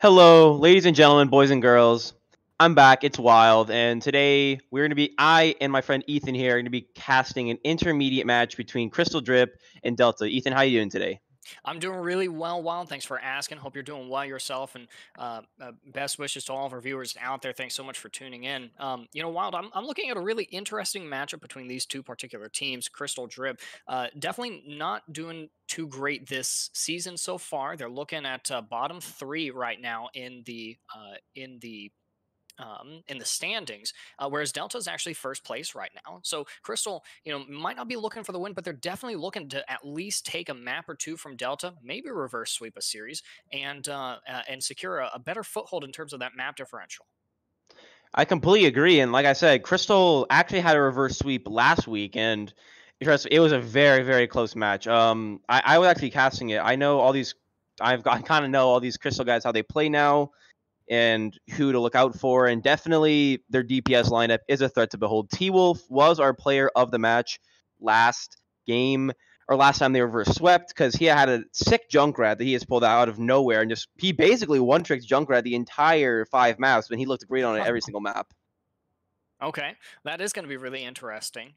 Hello, ladies and gentlemen, boys and girls. I'm back. It's Wild, and today I and my friend Ethan here are going to be casting an intermediate match between Crystal Drip and Delta. Ethan, how you doing today? I'm doing really well, Wild. Thanks for asking. Hope you're doing well yourself, and best wishes to all of our viewers out there. Thanks so much for tuning in. Wild, I'm looking at a really interesting matchup between these two particular teams. Crystal Drip, definitely not doing too great this season so far. They're looking at bottom three right now in the standings, whereas Delta is actually first place right now. So Crystal, might not be looking for the win, but they're definitely looking to at least take a map or two from Delta, maybe reverse sweep a series, and secure a better foothold in terms of that map differential. I completely agree, and like I said, Crystal actually had a reverse sweep last week, and it was a very, very close match. I was actually casting it. I know all these. I kind of know all these Crystal guys how they play now and who to look out for. And definitely their DPS lineup is a threat to behold. T Wolf was our player of the match last game or last time they reverse swept because he had a sick Junkrat that he has pulled out of nowhere and he basically one tricked Junkrat the entire 5 maps when he looked great on it every single map. Okay, that is going to be really interesting.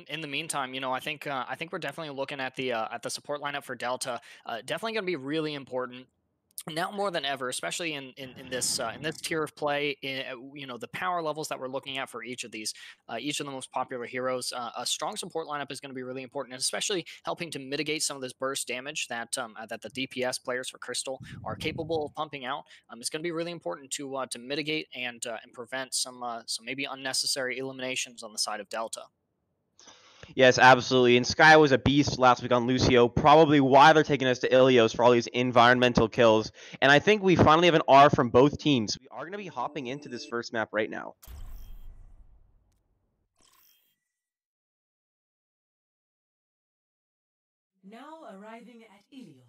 In the meantime, I think we're definitely looking at the support lineup for Delta. Definitely going to be really important now more than ever, especially in this tier of play. The power levels that we're looking at for each of the most popular heroes. A strong support lineup is going to be really important, and especially helping to mitigate some of this burst damage that the DPS players for Crystal are capable of pumping out. It's going to be really important to mitigate and prevent some maybe unnecessary eliminations on the side of Delta. Yes, absolutely. And Sky was a beast last week on Lucio, probably why they're taking us to Ilios for all these environmental kills. And I think we finally have an R from both teams. We are going to be hopping into this first map right now. Now arriving at Ilios.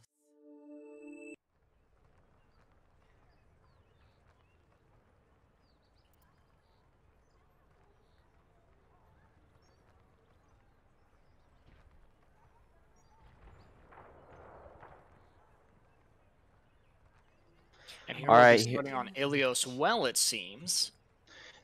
And here All we'll be right. starting on Ilios. Well, it seems.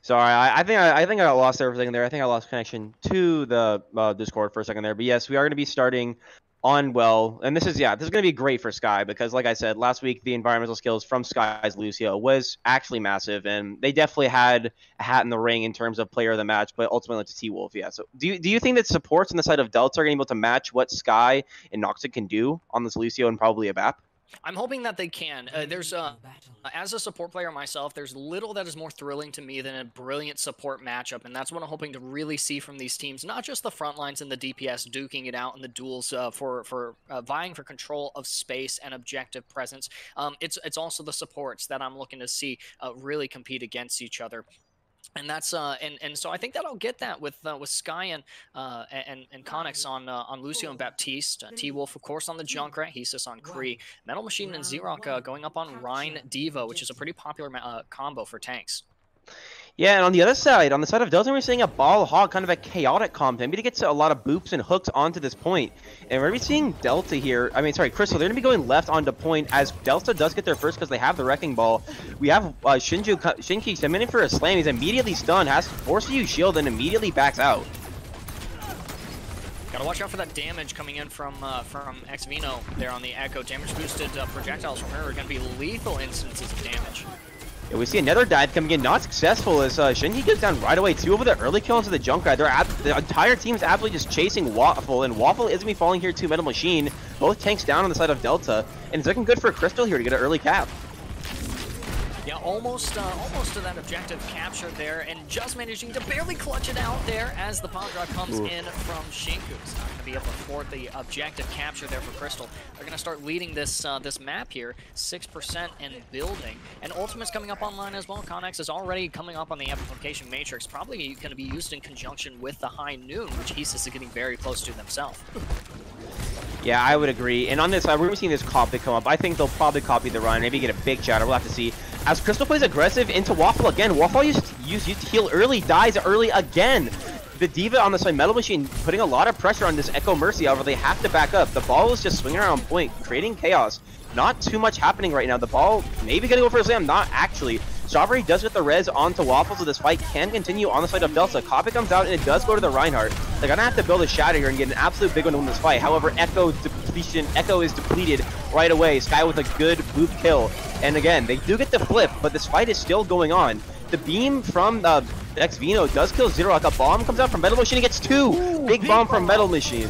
Sorry, I think I got lost there for a second there. I think I lost connection to the Discord for a second there. But yes, we are going to be starting on well, and this is going to be great for Sky because, like I said last week, the environmental skills from Sky's Lucio was actually massive, and they definitely had a hat in the ring in terms of player of the match. But ultimately, it's T Wolf. Yeah. So do you think that supports on the side of Delta are going to be able to match what Sky and Noxic can do on this Lucio and probably a BAP? I'm hoping that they can. As a support player myself, there's little that is more thrilling to me than a brilliant support matchup, and that's what I'm hoping to really see from these teams. Not just the front lines and the DPS duking it out in the duels for vying for control of space and objective presence. It's also the supports that I'm looking to see really compete against each other. And that's and so I think that I'll get that with Sky and Connix on Lucio and Baptiste, T Wolf of course on the Junkrat, Hesus on Kree, Metal Machine and Xerox going up on Rhine Diva, which is a pretty popular combo for tanks. Yeah, and on the other side, on the side of Delta, we're seeing a Ball Hog, kind of a chaotic comp. Maybe to get to a lot of boops and hooks onto this point. And we're going to be seeing Delta here. Crystal, they're going to be going left onto point as Delta does get there first because they have the Wrecking Ball. We have Shinki coming in for a slam. He's immediately stunned, has to force to use shield, and immediately backs out. Gotta watch out for that damage coming in from Xvino there on the Echo. Damage boosted projectiles from her are going to be lethal instances of damage. Yeah, we see another dive coming in, not successful as Shinji gets down right away. 2 over the early kill into the Junkrat. The entire team is absolutely just chasing Waffle, and Waffle is going to be falling here to Metal Machine. Both tanks down on the side of Delta, and it's looking good for Crystal here to get an early cap. Yeah, almost to that objective capture there, and just managing to barely clutch it out there as the bomb drop comes in from Shinku. It's not going to be able to thwart the objective capture there for Crystal. They're going to start leading this this map here, 6% and building. And Ultimate's coming up online as well. Connex is already coming up on the amplification matrix, probably going to be used in conjunction with the High Noon, which Hesus is getting very close to themselves. Yeah, I would agree. And on this side, we're seeing this copy come up. I think they'll probably copy the run, maybe get a big chatter. We'll have to see. As Crystal plays aggressive into Waffle again. Waffle used to heal early, dies early again. The Diva on the side, Metal Machine, putting a lot of pressure on this Echo Mercy. However, they have to back up. The ball is just swinging around point, creating chaos. not too much happening right now. The ball maybe gonna go for a slam, not actually. Strawberry does get the res onto Waffle, so this fight can continue on the side of Delta. Copy comes out and it does go to the Reinhardt. They're gonna have to build a shatter here and get an absolute big one to win this fight. However, Echo is depleted right away. Sky with a good boop kill. And again, they do get the flip, but this fight is still going on. The beam from XVino does kill Zero. A bomb comes out from Metal Machine. He gets two. Ooh, big bomb from Metal Machine.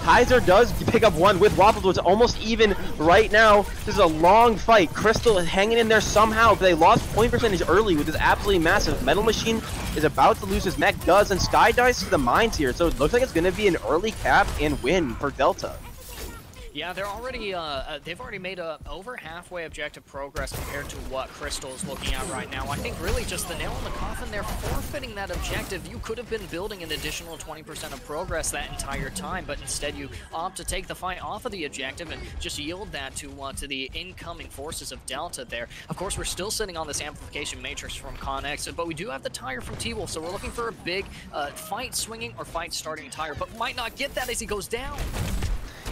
Kaiser does pick up one with Waffles, so it's almost even right now. This is a long fight. Crystal is hanging in there somehow, but they lost point percentage early, which is absolutely massive. Metal Machine is about to lose his mech, and Sky dies to the mines here, so it looks like it's going to be an early cap and win for Delta. Yeah, they're already they've already made over halfway objective progress compared to what Crystal is looking at right now. I think really just the nail in the coffin, they're forfeiting that objective. You could have been building an additional 20% of progress that entire time, but instead you opt to take the fight off of the objective and just yield that to the incoming forces of Delta there. Of course, we're still sitting on this amplification matrix from Connex, but we do have the tire from T-Wolf, so we're looking for a big fight swinging or fight starting tire, but might not get that as he goes down.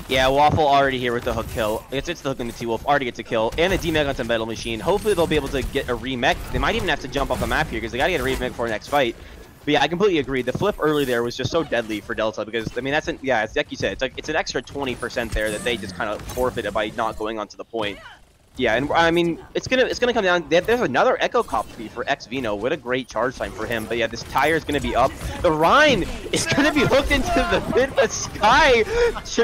Yeah, Waffle already here with the hook kill. It's the hook into T-Wolf, already gets a kill, and a D-Mech onto Metal Machine. Hopefully they'll be able to get a remech. They might even have to jump off the map here because they gotta get a remech for the next fight. But yeah, I completely agree. The flip early there was just so deadly for Delta because, I mean, it's like you said, it's an extra 20% there that they just kind of forfeited by not going onto the point. Yeah, and I mean, it's gonna come down. There's another Echo copy for XVino. What a great charge time for him. But yeah, this tire is gonna be up. The Rhine is gonna be hooked into the pit, but Sky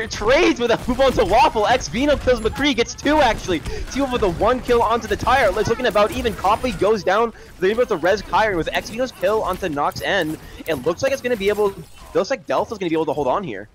trades with a move onto Waffle. XVino kills McCree, gets two actually. T-Wolf with a one kill onto the tire. It's looking about even. Copley goes down. They're able to res Kyrie with XVino's kill onto Nox N. It looks like it's gonna be able. Looks like Delta's gonna be able to hold on here.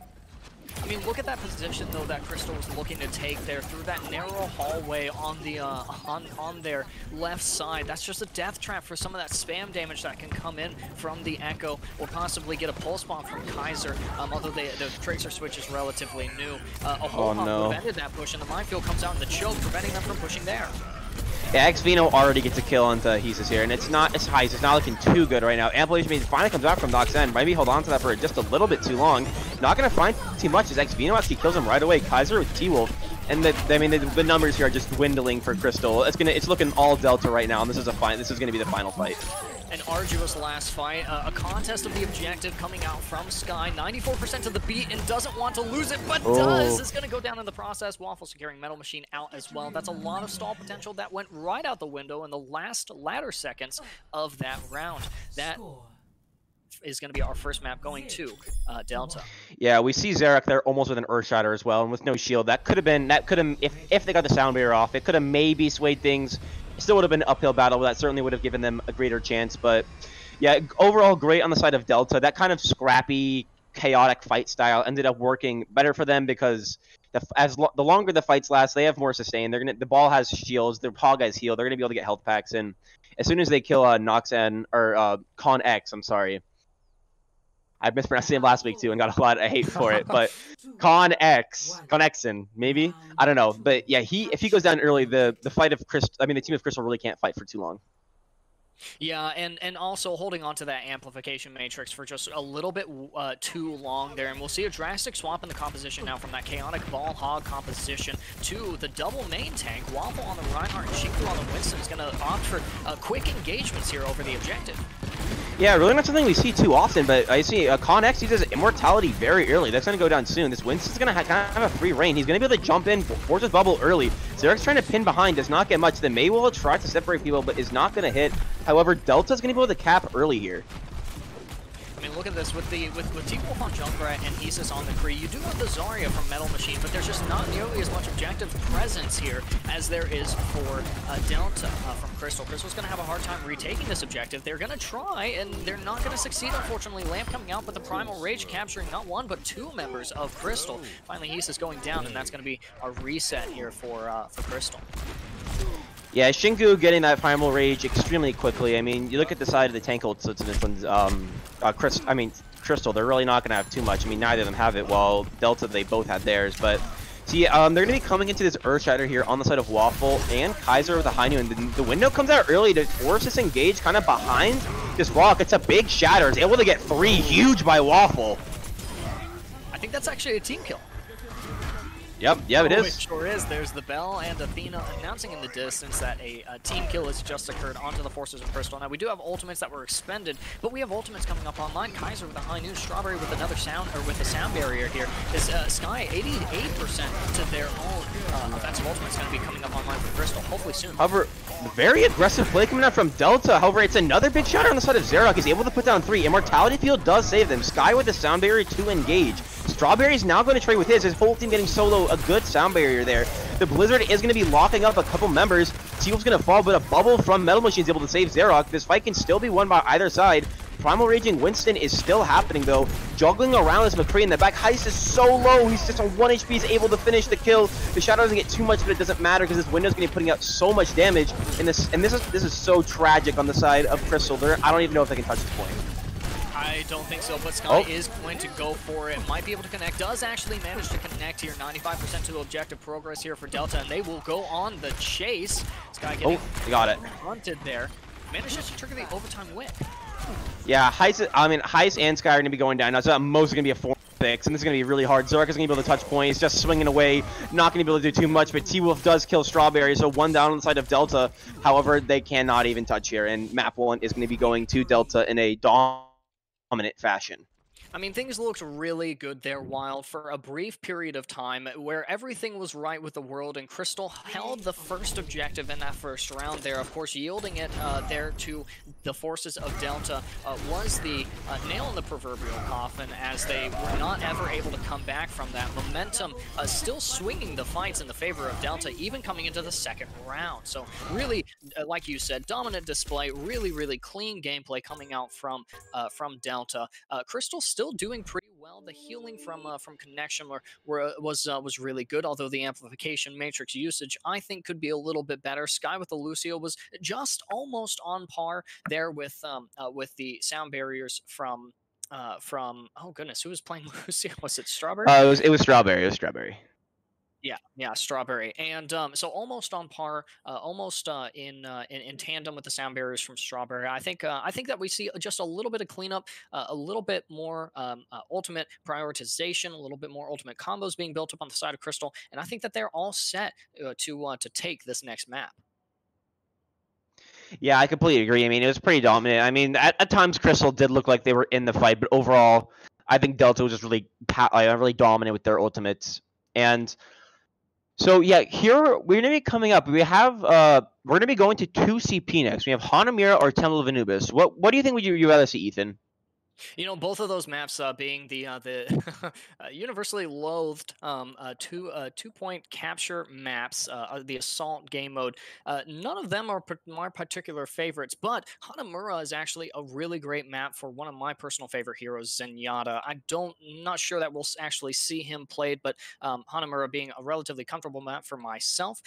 I mean, look at that position though that Crystal was looking to take there through that narrow hallway on the on their left side. That's just a death trap for some of that spam damage that can come in from the Echo, or possibly get a pulse bomb from Kaiser. Although the Tracer switch is relatively new. A whole hop prevented that push, and the minefield comes out in the choke, preventing them from pushing there. Yeah, XVino already gets a kill onto Hesus here, and it's not looking too good right now. Amplification finally comes out from Nox N. Maybe hold on to that for just a little bit too long. Not going to find too much as XVino actually kills him right away. Kaiser with T-Wolf, and the numbers here are just dwindling for Crystal. It's looking all Delta right now, and this is going to be the final fight. An arduous last fight, a contest of the objective coming out from Sky. 94% to the beat and doesn't want to lose it, but does. It's going to go down in the process. Waffle securing Metal Machine out as well. That's a lot of stall potential that went right out the window in the latter seconds of that round. That is going to be our first map going to Delta. Yeah, we see Zarek there almost with an Earthshatter as well, and with no shield. That could have if they got the sound barrier off, it could have maybe swayed things. It still would have been an uphill battle, but that certainly would have given them a greater chance. But yeah, overall great on the side of Delta. That kind of scrappy, chaotic fight style ended up working better for them because the longer the fights last, they have more sustain. The ball has shields, their Hog has heal. They're gonna be able to get health packs, and as soon as they kill Nox N or Con X, I'm sorry. I mispronounced him last week too and got a lot of hate for it, but Connexon, maybe? I don't know. But yeah, if he goes down early, the fight of the team of Crystal really can't fight for too long. Yeah, and also holding on to that amplification matrix for just a little bit too long there, and we'll see a drastic swap in the composition now from that chaotic ball hog composition to the double main tank. Waffle on the Reinhardt and Shinku on the Winston is going to opt for quick engagements here over the objective. Yeah, really not something we see too often, but I see Connex uses Immortality very early. That's going to go down soon. This Winston's going to kind of have a free reign. He's going to be able to jump in, force his bubble early. Zerek's trying to pin behind, does not get much. The May will try to separate people, but is not going to hit. However, Delta's going to be able to cap early here. I mean, look at this, with T-Wolf on Junkrat and Hesus on the Kree, you do have the Zarya from Metal Machine, but there's just not nearly as much objective presence here as there is for Delta from Crystal. Crystal's going to have a hard time retaking this objective. They're going to try, and they're not going to succeed, unfortunately. Lamp coming out with the Primal Rage, capturing not one, but two members of Crystal. Finally, Hesus going down, and that's going to be a reset here for Crystal. Yeah, Shinku getting that Primal Rage extremely quickly. I mean, you look at the side of the tank ult, so it's this one's, Crystal, they're really not going to have too much. I mean, neither of them have it, while Delta, they both had theirs. But, see, they're going to be coming into this Earthshatter here on the side of Waffle and Kaiser with a high noon. And the window comes out early to force this engage kind of behind this rock. It's a big shatter. It's able to get three, huge by Waffle. I think that's actually a team kill. Yep, it It is. sure is. There's the bell and Athena announcing in the distance that a team kill has just occurred onto the forces of Crystal. Now, we do have ultimates that were expended, but we have ultimates coming up online. Kaiser with a high news, Strawberry with another sound, or with a sound barrier here. Is Sky 88% to their own offensive ultimates going to be coming up online for Crystal, hopefully soon. However, very aggressive play coming out from Delta. However, it's another big shatter on the side of Xerac. He's able to put down 3. Immortality Field does save them. Sky with the sound barrier to engage. Strawberry's now going to trade with his whole team getting solo a good sound barrier there. The Blizzard is going to be locking up a couple members. T-Wolf's going to fall, but a bubble from Metal Machine is able to save Xerac. This fight can still be won by either side. Primal Raging Winston is still happening though. Juggling around as McCree in the back. Heist is so low. He's just on 1 HP. He's able to finish the kill. The Shadow doesn't get too much, but it doesn't matter because this window's going to be putting out so much damage. And this is so tragic on the side of Crystal. I don't even know if they can touch this point. I don't think so, but Sky is going to go for it. Might be able to connect. Does actually manage to connect here. 95% to objective progress here for Delta, and they will go on the chase. Sky getting got it. hunted there. Manages to trigger the overtime whip. Yeah, Heist and Sky are going to be going down. Now, so most are going to be a 4-6, and this is going to be really hard. Zorak is going to be able to touch point. He's just swinging away, not going to be able to do too much, but T-Wolf does kill Strawberry, so 1 down on the side of Delta. However, they cannot even touch here, and map 1 is going to be going to Delta in a dominant fashion. I mean, things looked really good there, Wild, for a brief period of time where everything was right with the world, and Crystal held the first objective in that first round there. Of course, yielding it there to the forces of Delta was the nail in the proverbial coffin, as they were not ever able to come back from that. Momentum still swinging the fights in the favor of Delta, even coming into the second round. So really, like you said, dominant display, really clean gameplay coming out from Delta. Crystal still doing pretty well. The healing from connection was really good, although the amplification matrix usage I think could be a little bit better. Sky with the Lucio was just almost on par there with the sound barriers from oh goodness, who was playing Lucio? Was it Strawberry? It was Strawberry. It was Strawberry. Yeah, Strawberry, and so almost on par, almost in tandem with the sound barriers from Strawberry. I think that we see just a little bit of cleanup, a little bit more ultimate prioritization, a little bit more ultimate combos being built up on the side of Crystal, and I think that they're all set to take this next map. Yeah, I completely agree. I mean, it was pretty dominant. I mean, at times Crystal did look like they were in the fight, but overall, I think Delta was just really dominant with their ultimates. And so yeah, here we're gonna be coming up. We're gonna be going to 2 CP next. We have Hanamira or Temple of Anubis. What do you think would you rather see, Ethan? You know, both of those maps being the universally loathed two-point capture maps, the assault game mode. None of them are my particular favorites, but Hanamura is actually a really great map for one of my personal favorite heroes, Zenyatta. Not sure that we'll actually see him played, but Hanamura being a relatively comfortable map for myself,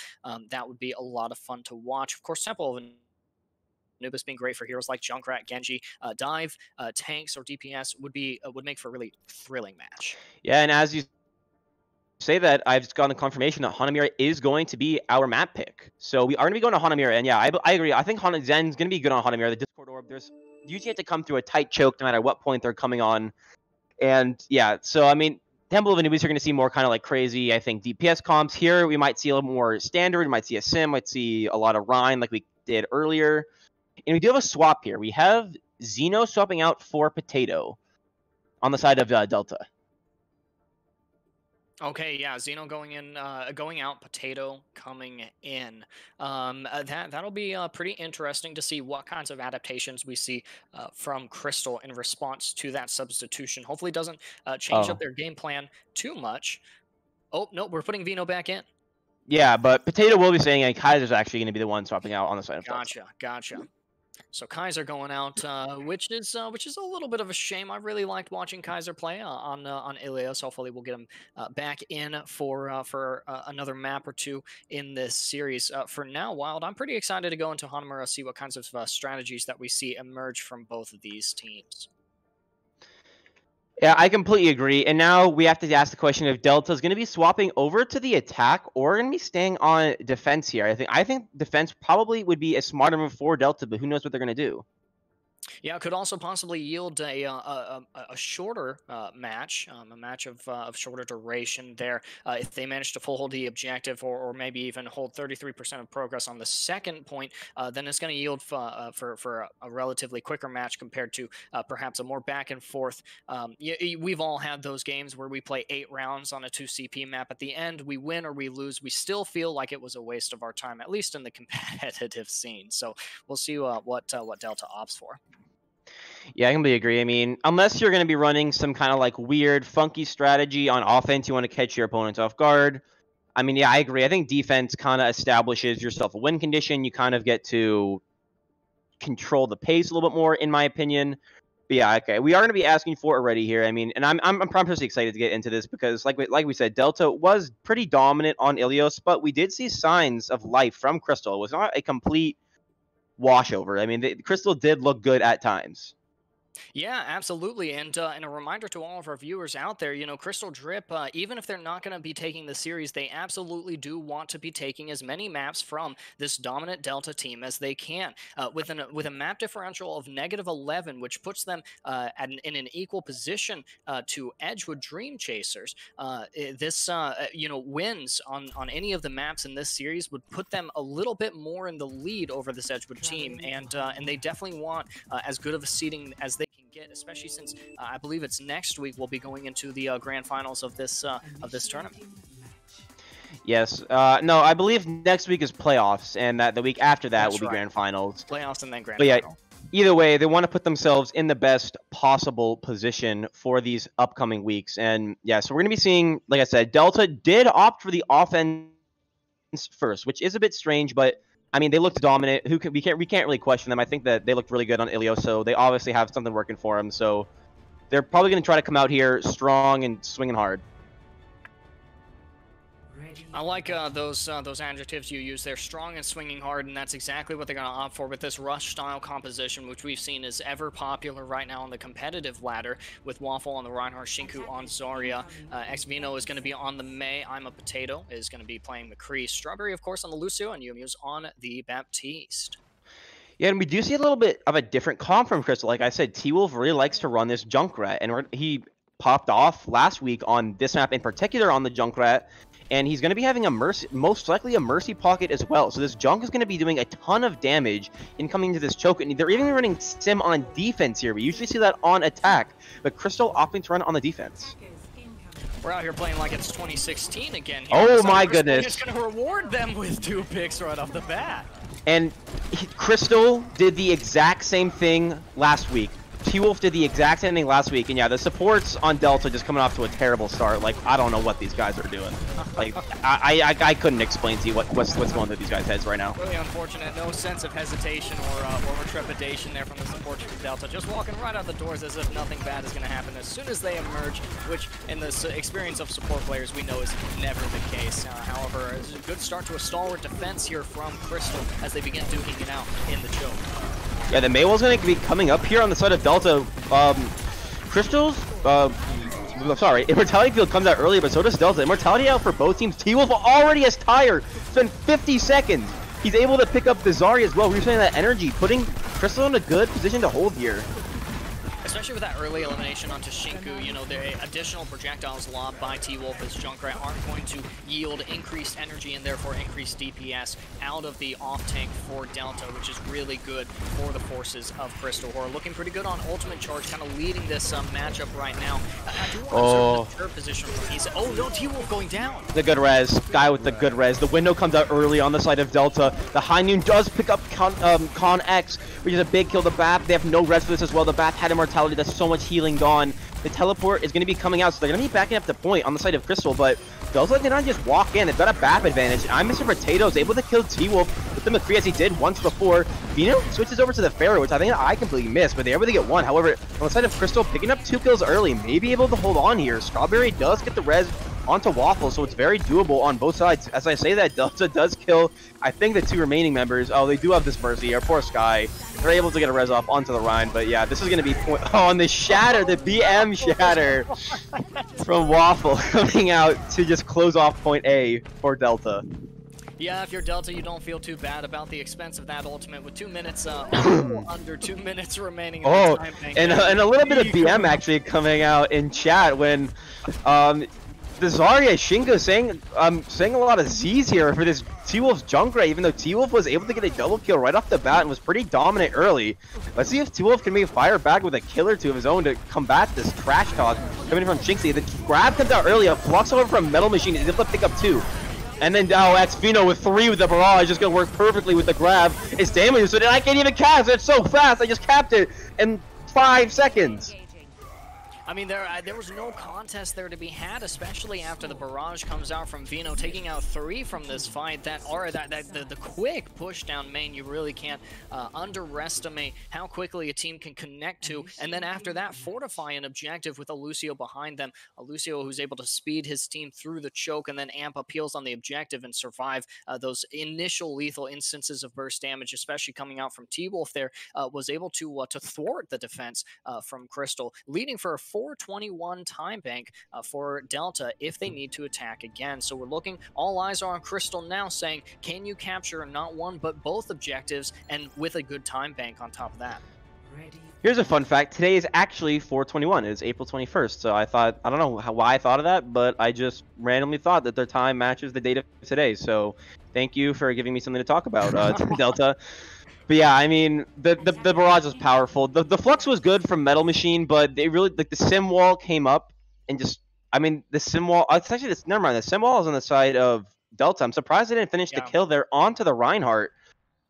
that would be a lot of fun to watch. Of course, Temple of Anubis being great for heroes like Junkrat, Genji, dive, tanks, or DPS would make for a really thrilling match. Yeah, and as you say that, I've just gotten the confirmation that Hanamira is going to be our map pick. So we are going to be going to Hanamira, and yeah, I agree. I think Zen's going to be good on Hanamira. The Discord orb, there's usually have to come through a tight choke no matter what point they're coming on. And yeah, so I mean, Temple of Anubis, you're going to see more kind of like crazy, I think, DPS comps. Here, we might see a little more standard. We might see a sim, might see a lot of Rhine like we did earlier. And we do have a swap here. We have Xeno swapping out for Potato on the side of Delta. Okay, yeah, Xeno going out, Potato coming in. That'll be pretty interesting to see what kinds of adaptations we see from Crystal in response to that substitution. Hopefully, it doesn't change up their game plan too much. Oh no, we're putting Vino back in. Yeah, but Potato will be saying, and Kaiser's actually going to be the one swapping out on the side of Delta. Gotcha. So Kaiser going out, which is a little bit of a shame. I really liked watching Kaiser play on Ilios. Hopefully, we'll get him back in for another map or two in this series. For now, Wild, I'm pretty excited to go into Hanamura, see what kinds of strategies that we see emerge from both of these teams. Yeah, I completely agree. And now we have to ask the question if Delta is going to be swapping over to the attack or going to be staying on defense here. I think defense probably would be a smarter move for Delta, but who knows what they're going to do. Yeah, it could also possibly yield a shorter match, a match of shorter duration there. If they manage to full hold the objective, or maybe even hold 33% of progress on the second point, then it's going to yield for a relatively quicker match compared to perhaps a more back and forth. We've all had those games where we play 8 rounds on a 2CP map. At the end, we win or we lose. We still feel like it was a waste of our time, at least in the competitive scene. So we'll see what Delta opts for. Yeah, I completely agree. I mean, unless you're going to be running some kind of like weird, funky strategy on offense, you want to catch your opponents off guard. I mean, yeah, I agree. I think defense kind of establishes yourself a win condition. You kind of get to control the pace a little bit more, in my opinion. But yeah, okay, we are going to be asking for it already here. I mean, and I'm personally excited to get into this because, like we said, Delta was pretty dominant on Ilios, but we did see signs of life from Crystal. It was not a complete washover. I mean, Crystal did look good at times. Yeah, absolutely. And a reminder to all of our viewers out there, Crystal Drip, even if they're not going to be taking the series, they absolutely do want to be taking as many maps from this dominant Delta team as they can. With a map differential of -11, which puts them in an equal position to Edgewood Dream Chasers. This wins on any of the maps in this series would put them a little bit more in the lead over this Edgewood team, and they definitely want as good of a seeding as they can get, especially since I believe it's next week we'll be going into the grand finals of this tournament. Yes. No, I believe next week is playoffs, and that the week after that will be grand finals. Playoffs and then grand final. Either way, they want to put themselves in the best possible position for these upcoming weeks. And yeah, so we're going to be seeing, like I said, Delta did opt for the offense first, which is a bit strange, but I mean, they looked dominant. We can't really question them. I think that they looked really good on Ilios, so they obviously have something working for them. So they're probably going to try to come out here strong and swinging hard. I like those adjectives you use there, strong and swinging hard, and that's exactly what they're going to opt for with this rush-style composition, which we've seen is ever popular right now on the competitive ladder, with Waffle on the Reinhardt, Shinku on Zarya, Xvino is going to be on the Mei, I'm a Potato is going to be playing McCree, Strawberry, of course, on the Lucio, and Yumiu's on the Baptiste. Yeah, and we do see a little bit of a different comp from Crystal. Like I said, T-Wolf really likes to run this Junkrat, and he popped off last week on this map in particular on the Junkrat, and he's going to be having most likely a Mercy Pocket as well. So this Junk is going to be doing a ton of damage in coming to this choke, and they're even running Sim on defense here. We usually see that on attack, but Crystal opting to run on the defense. We're out here playing like it's 2016 again. Here. Oh my goodness. It's going to reward them with 2 picks right off the bat. And Crystal did the exact same thing last week. T-Wolf did the exact same thing last week, and yeah, the supports on Delta just coming off to a terrible start. Like, I don't know what these guys are doing. Like, I couldn't explain to you what's going through these guys' heads right now. Really unfortunate. No sense of hesitation or trepidation there from the supports from Delta. Just walking right out the doors as if nothing bad is going to happen as soon as they emerge, which in the experience of support players we know is never the case. However, it's a good start to a stalwart defense here from Crystal as they begin duking it out in the choke. Yeah, the Maywell's going to be coming up here on the side of Delta. Crystal's, sorry, Immortality Field comes out earlier, but so does Delta. Immortality out for both teams. T-Wolf already has tired. It's been 50 seconds. He's able to pick up the Zarya as well, resetting that energy, putting Crystal in a good position to hold here. Especially with that early elimination onto Shinku, the additional projectiles lobbed by T-Wolf as Junkrat aren't going to yield increased energy and therefore increased DPS out of the off-tank for Delta, which is really good for the forces of Crystal, who are looking pretty good on ultimate charge, kind of leading this matchup right now. I do want to observe the third position from Isa. Oh no, T-Wolf going down! The good res, guy with the good res. The window comes out early on the side of Delta. The High Noon does pick up Con X, which is a big kill. The BAP, they have no res for this as well. The BAP had Immortality. That's so much healing gone. The teleport is going to be coming out, so they're going to be backing up the point on the side of Crystal, but Delta did not just walk in. They've got a BAP advantage. I'm Mr. Potatoes able to kill T-Wolf with the McCree as he did once before. Vino switches over to the Pharaoh, which I think I completely missed, but they're able to get one. However, on the side of Crystal, picking up 2 kills early, may be able to hold on here. Strawberry does get the res onto Waffle, so it's very doable on both sides. As I say that, Delta does kill, I think, the 2 remaining members. Oh, they do have this Mercy, or poor Sky. They're able to get a res off onto the Rhine, but yeah, this is going to be on the Shatter, the BM Shatter from Waffle coming out to just close off point A for Delta. Yeah, if you're Delta, you don't feel too bad about the expense of that ultimate with 2 minutes, a little under 2 minutes remaining in the time bank. And a little bit of BM actually coming out in chat when the Zarya Shingo saying a lot of Z's here for this T-Wolf's Junkrat, even though T-Wolf was able to get a double kill right off the bat and was pretty dominant early. Let's see if T-Wolf can maybe fire back with a kill or two of his own to combat this trash talk coming from Jinxie. The grab comes out early, a flux over from Metal Machine, is able to pick up 2. And then now Xvino with 3 with the barrage, just gonna work perfectly with the grab. It's damage, so I can't even cast. It's so fast. I just capped it in 5 seconds. I mean, there was no contest there to be had, especially after the barrage comes out from Vino, taking out 3 from this fight. The quick push down main, you really can't underestimate how quickly a team can connect to. And then after that, fortify an objective with a Lucio behind them. A Lucio who's able to speed his team through the choke and then amp appeals on the objective and survive those initial lethal instances of burst damage, especially coming out from T-Wolf there, was able to thwart the defense from Crystal, leading for a 4:21 time bank for Delta if they need to attack again. So we're looking, all eyes are on Crystal now, saying, can you capture not one but both objectives, and with a good time bank on top of that? Here's a fun fact. Today is actually 4/21. It is April 21st. So I don't know why I thought of that, but I just randomly thought that their time matches the date of today. So thank you for giving me something to talk about, Delta. But yeah, I mean, the barrage was powerful. The flux was good from Metal Machine, but they really, like, the sim wall came up and just, I mean, the sim wall, it's actually, never mind, the sim wall is on the side of Delta. I'm surprised they didn't finish the kill there onto the Reinhardt.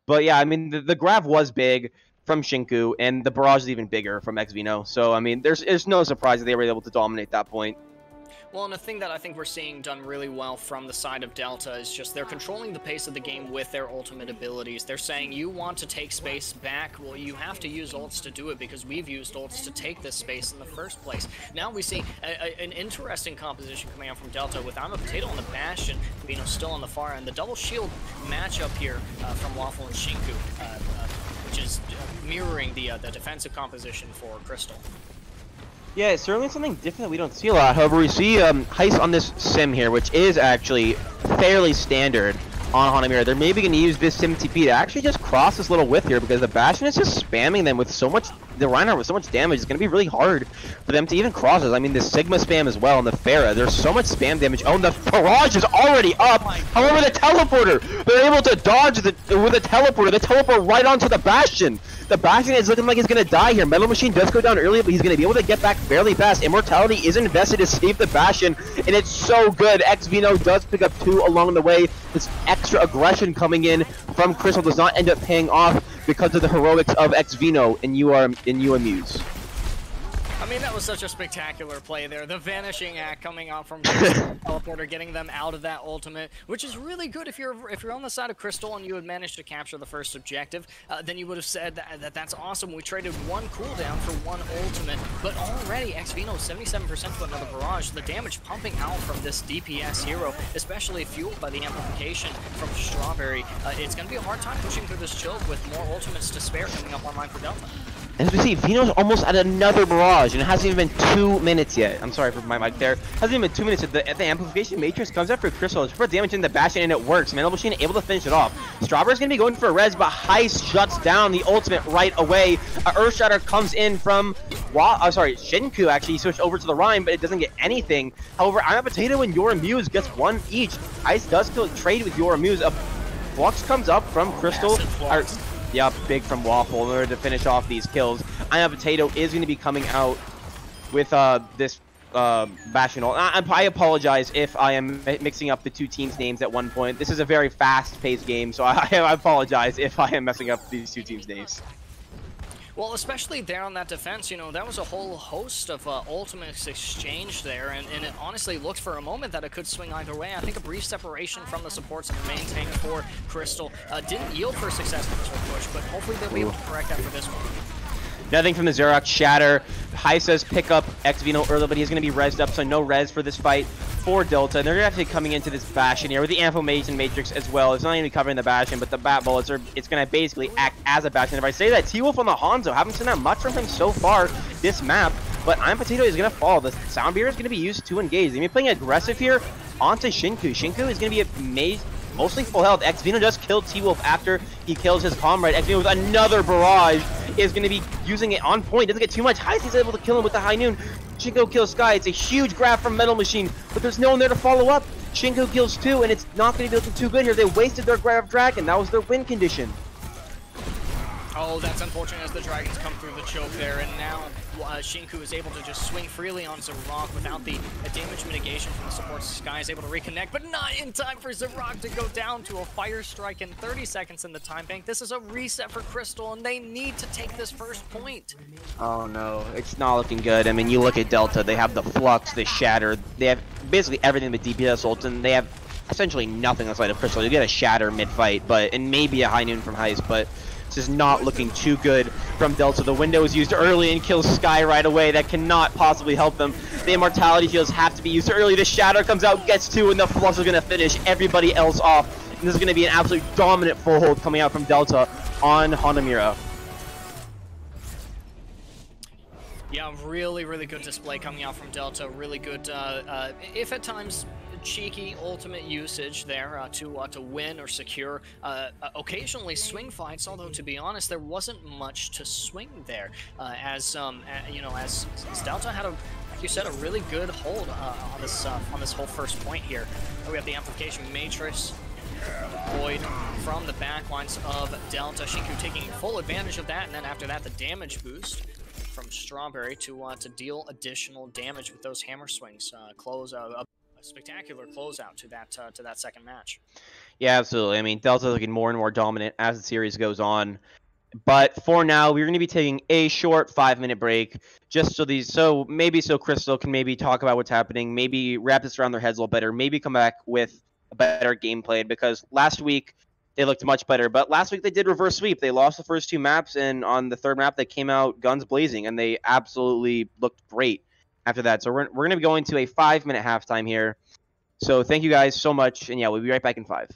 But yeah, I mean, the grab was big from Shinku, and the barrage is even bigger from Xvino. So, I mean, there's no surprise that they were able to dominate that point. Well, and the thing that I think we're seeing done really well from the side of Delta is just they're controlling the pace of the game with their ultimate abilities. They're saying, you want to take space back, well, you have to use ults to do it, because we've used ults to take this space in the first place. Now we see an interesting composition coming out from Delta with I'm a Potato on the Bastion, Vino still on the far end. The double shield matchup here from Waffle and Shinku, which is mirroring the defensive composition for Crystal. Yeah, it's certainly something different that we don't see a lot. However, we see Heist on this sim here, which is actually fairly standard on Hanamira. They're maybe going to use this sim TP to actually just cross this little width here, because the Bastion is just spamming them with so much, the Reinhardt with so much damage. It's going to be really hard for them to even cross this. I mean, the Sigma spam as well, and the Pharah, there's so much spam damage. Oh, and the barrage is already up. However, the teleporter, they're able to dodge with the teleporter. They teleport right onto the Bastion. The Bastion is looking like he's going to die here. Metal Machine does go down early, but he's going to be able to get back fairly fast. Immortality is invested to save the Bastion, and it's so good. Xvino does pick up 2 along the way. This extra aggression coming in from Crystal does not end up paying off because of the heroics of Xvino and you Amuse. I mean, that was such a spectacular play there. The vanishing act coming out from Crystal teleporter, getting them out of that ultimate, which is really good if you're on the side of Crystal and you had managed to capture the first objective. Then you would have said that's awesome. We traded 1 cooldown for 1 ultimate, but already Xvino 77% to another barrage. The damage pumping out from this DPS hero, especially fueled by the amplification from Strawberry. It's going to be a hard time pushing through this choke with more ultimates to spare coming up online for Delta. As we see, Vino's almost at another barrage, and it hasn't even been 2 minutes yet. I'm sorry for my mic there. Hasn't even been 2 minutes. The amplification matrix comes after Crystal. It's for damage in the Bastion, and it works. Metal Machine able to finish it off. Strawberry's gonna be going for a res, but Heist shuts down the ultimate right away. Earthshatter comes in from Shinku actually switched over to the Rhyme, but it doesn't get anything. However, I'm a Potato and Your Amuse gets 1 each. Heist does still trade with Your Amuse. A flux comes up from Crystal. Yeah, big from Waffle in order to finish off these kills. I Am Potato is going to be coming out with this Bastion ult. I apologize if I am mixing up the 2 teams' names at one point. This is a very fast-paced game, so I apologize if I am messing up these 2 teams' names. Well, especially there on that defense, you know, that was a whole host of ultimates exchanged there, and it honestly looked for a moment that it could swing either way. I think a brief separation from the supports and the main tank for Crystal didn't yield for success in this whole push, but hopefully they'll be able to correct that for this one. Nothing from the Xerox Shatter. High says pick up Xvino early, but he's going to be rezzed up, so no res for this fight for Delta. And they're going to have to coming into this Bastion here with the Amplification Matrix as well. It's not even covering the Bastion, but the Bat Bullets are, it's going to basically act as a Bastion. If I say that, T-Wolf on the Hanzo, haven't seen that much from him so far this map, but I'm Potato is going to fall. The Sound Beer is going to be used to engage. They're going to be playing aggressive here onto Shinku. Shinku is going to be mostly full health. Xvino does kill T-Wolf after he kills his comrade. Xvino with another barrage is going to be using it on point. Doesn't get too much. Heist is able to kill him with the high noon. Shinko kills Sky. It's a huge grab from Metal Machine, but there's no one there to follow up. Shinko kills 2, and it's not going to be looking too good here. They wasted their grab Dragon. That was their win condition. Oh, that's unfortunate as the Dragons come through the choke there, and now Shinku is able to just swing freely on Zarok without the damage mitigation from the support. Sky is able to reconnect, but not in time for Zarok to go down to a Fire Strike in 30 seconds in the time bank. This is a reset for Crystal, and they need to take this first point. Oh no, it's not looking good. I mean, you look at Delta, they have the Flux, the Shatter, they have basically everything but DPS ults, and they have essentially nothing outside of Crystal. You get a Shatter mid-fight, and maybe a High Noon from Heist, but this is not looking too good from Delta. The window is used early and kills Sky right away. That cannot possibly help them. The Immortality Shields have to be used early. The Shatter comes out, gets 2, and the Flux is going to finish everybody else off. And this is going to be an absolute dominant full hold coming out from Delta on Hanamira. Yeah, really, really good display coming out from Delta. Really good, if at times cheeky ultimate usage there to win or secure occasionally swing fights, although to be honest there wasn't much to swing there as Delta had like you said, a really good hold on this whole first point here. We have the amplification matrix deployed from the backlines of Delta. Shinku taking full advantage of that, and then after that the damage boost from Strawberry to deal additional damage with those hammer swings. Close a spectacular closeout to that second match. Yeah, absolutely. I mean, Delta's looking more and more dominant as the series goes on. But for now, we're going to be taking a short 5-minute break, just so Crystal can maybe talk about what's happening, maybe wrap this around their heads a little better, maybe come back with a better gameplay, because last week they looked much better. But last week they did reverse sweep. They lost the first 2 maps, and on the third map they came out guns blazing, and they absolutely looked great after that. So we're going to be going to a 5-minute halftime here. So thank you guys so much, and yeah, we'll be right back in 5.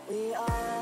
We are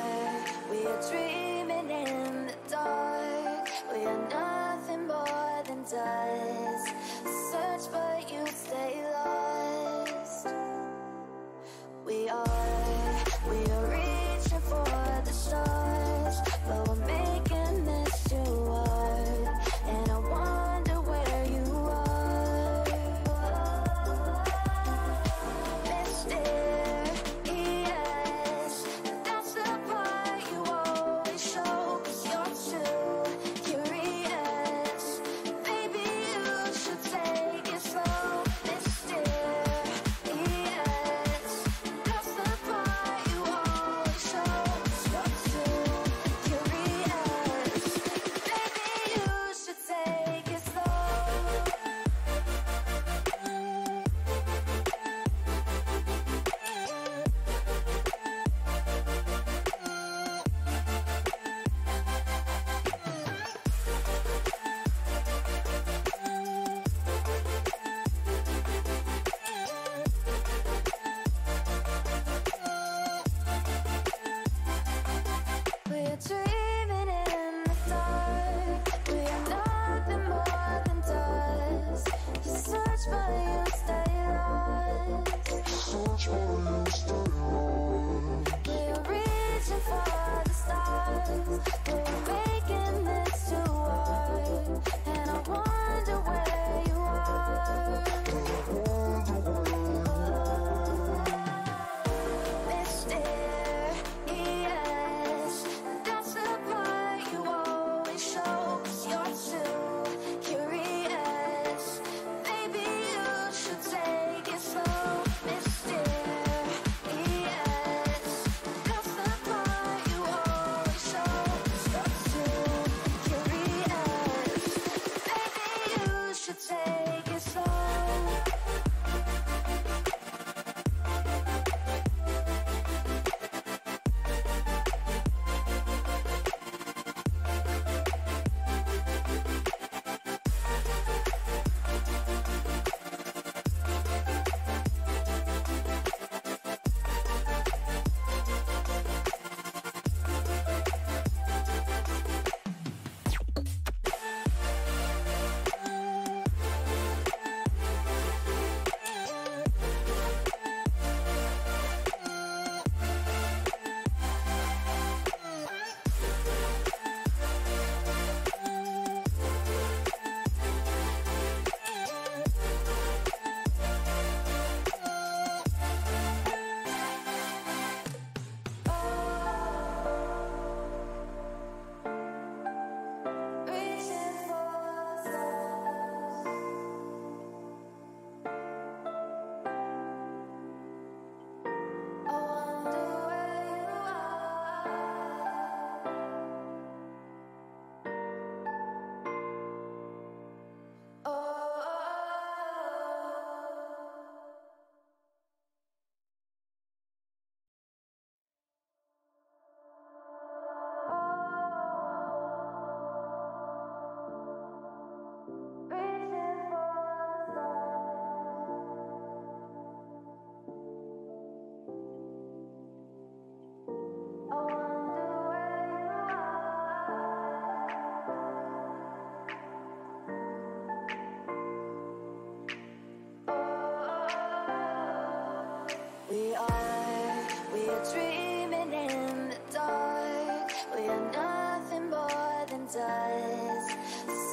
are nothing more than dust.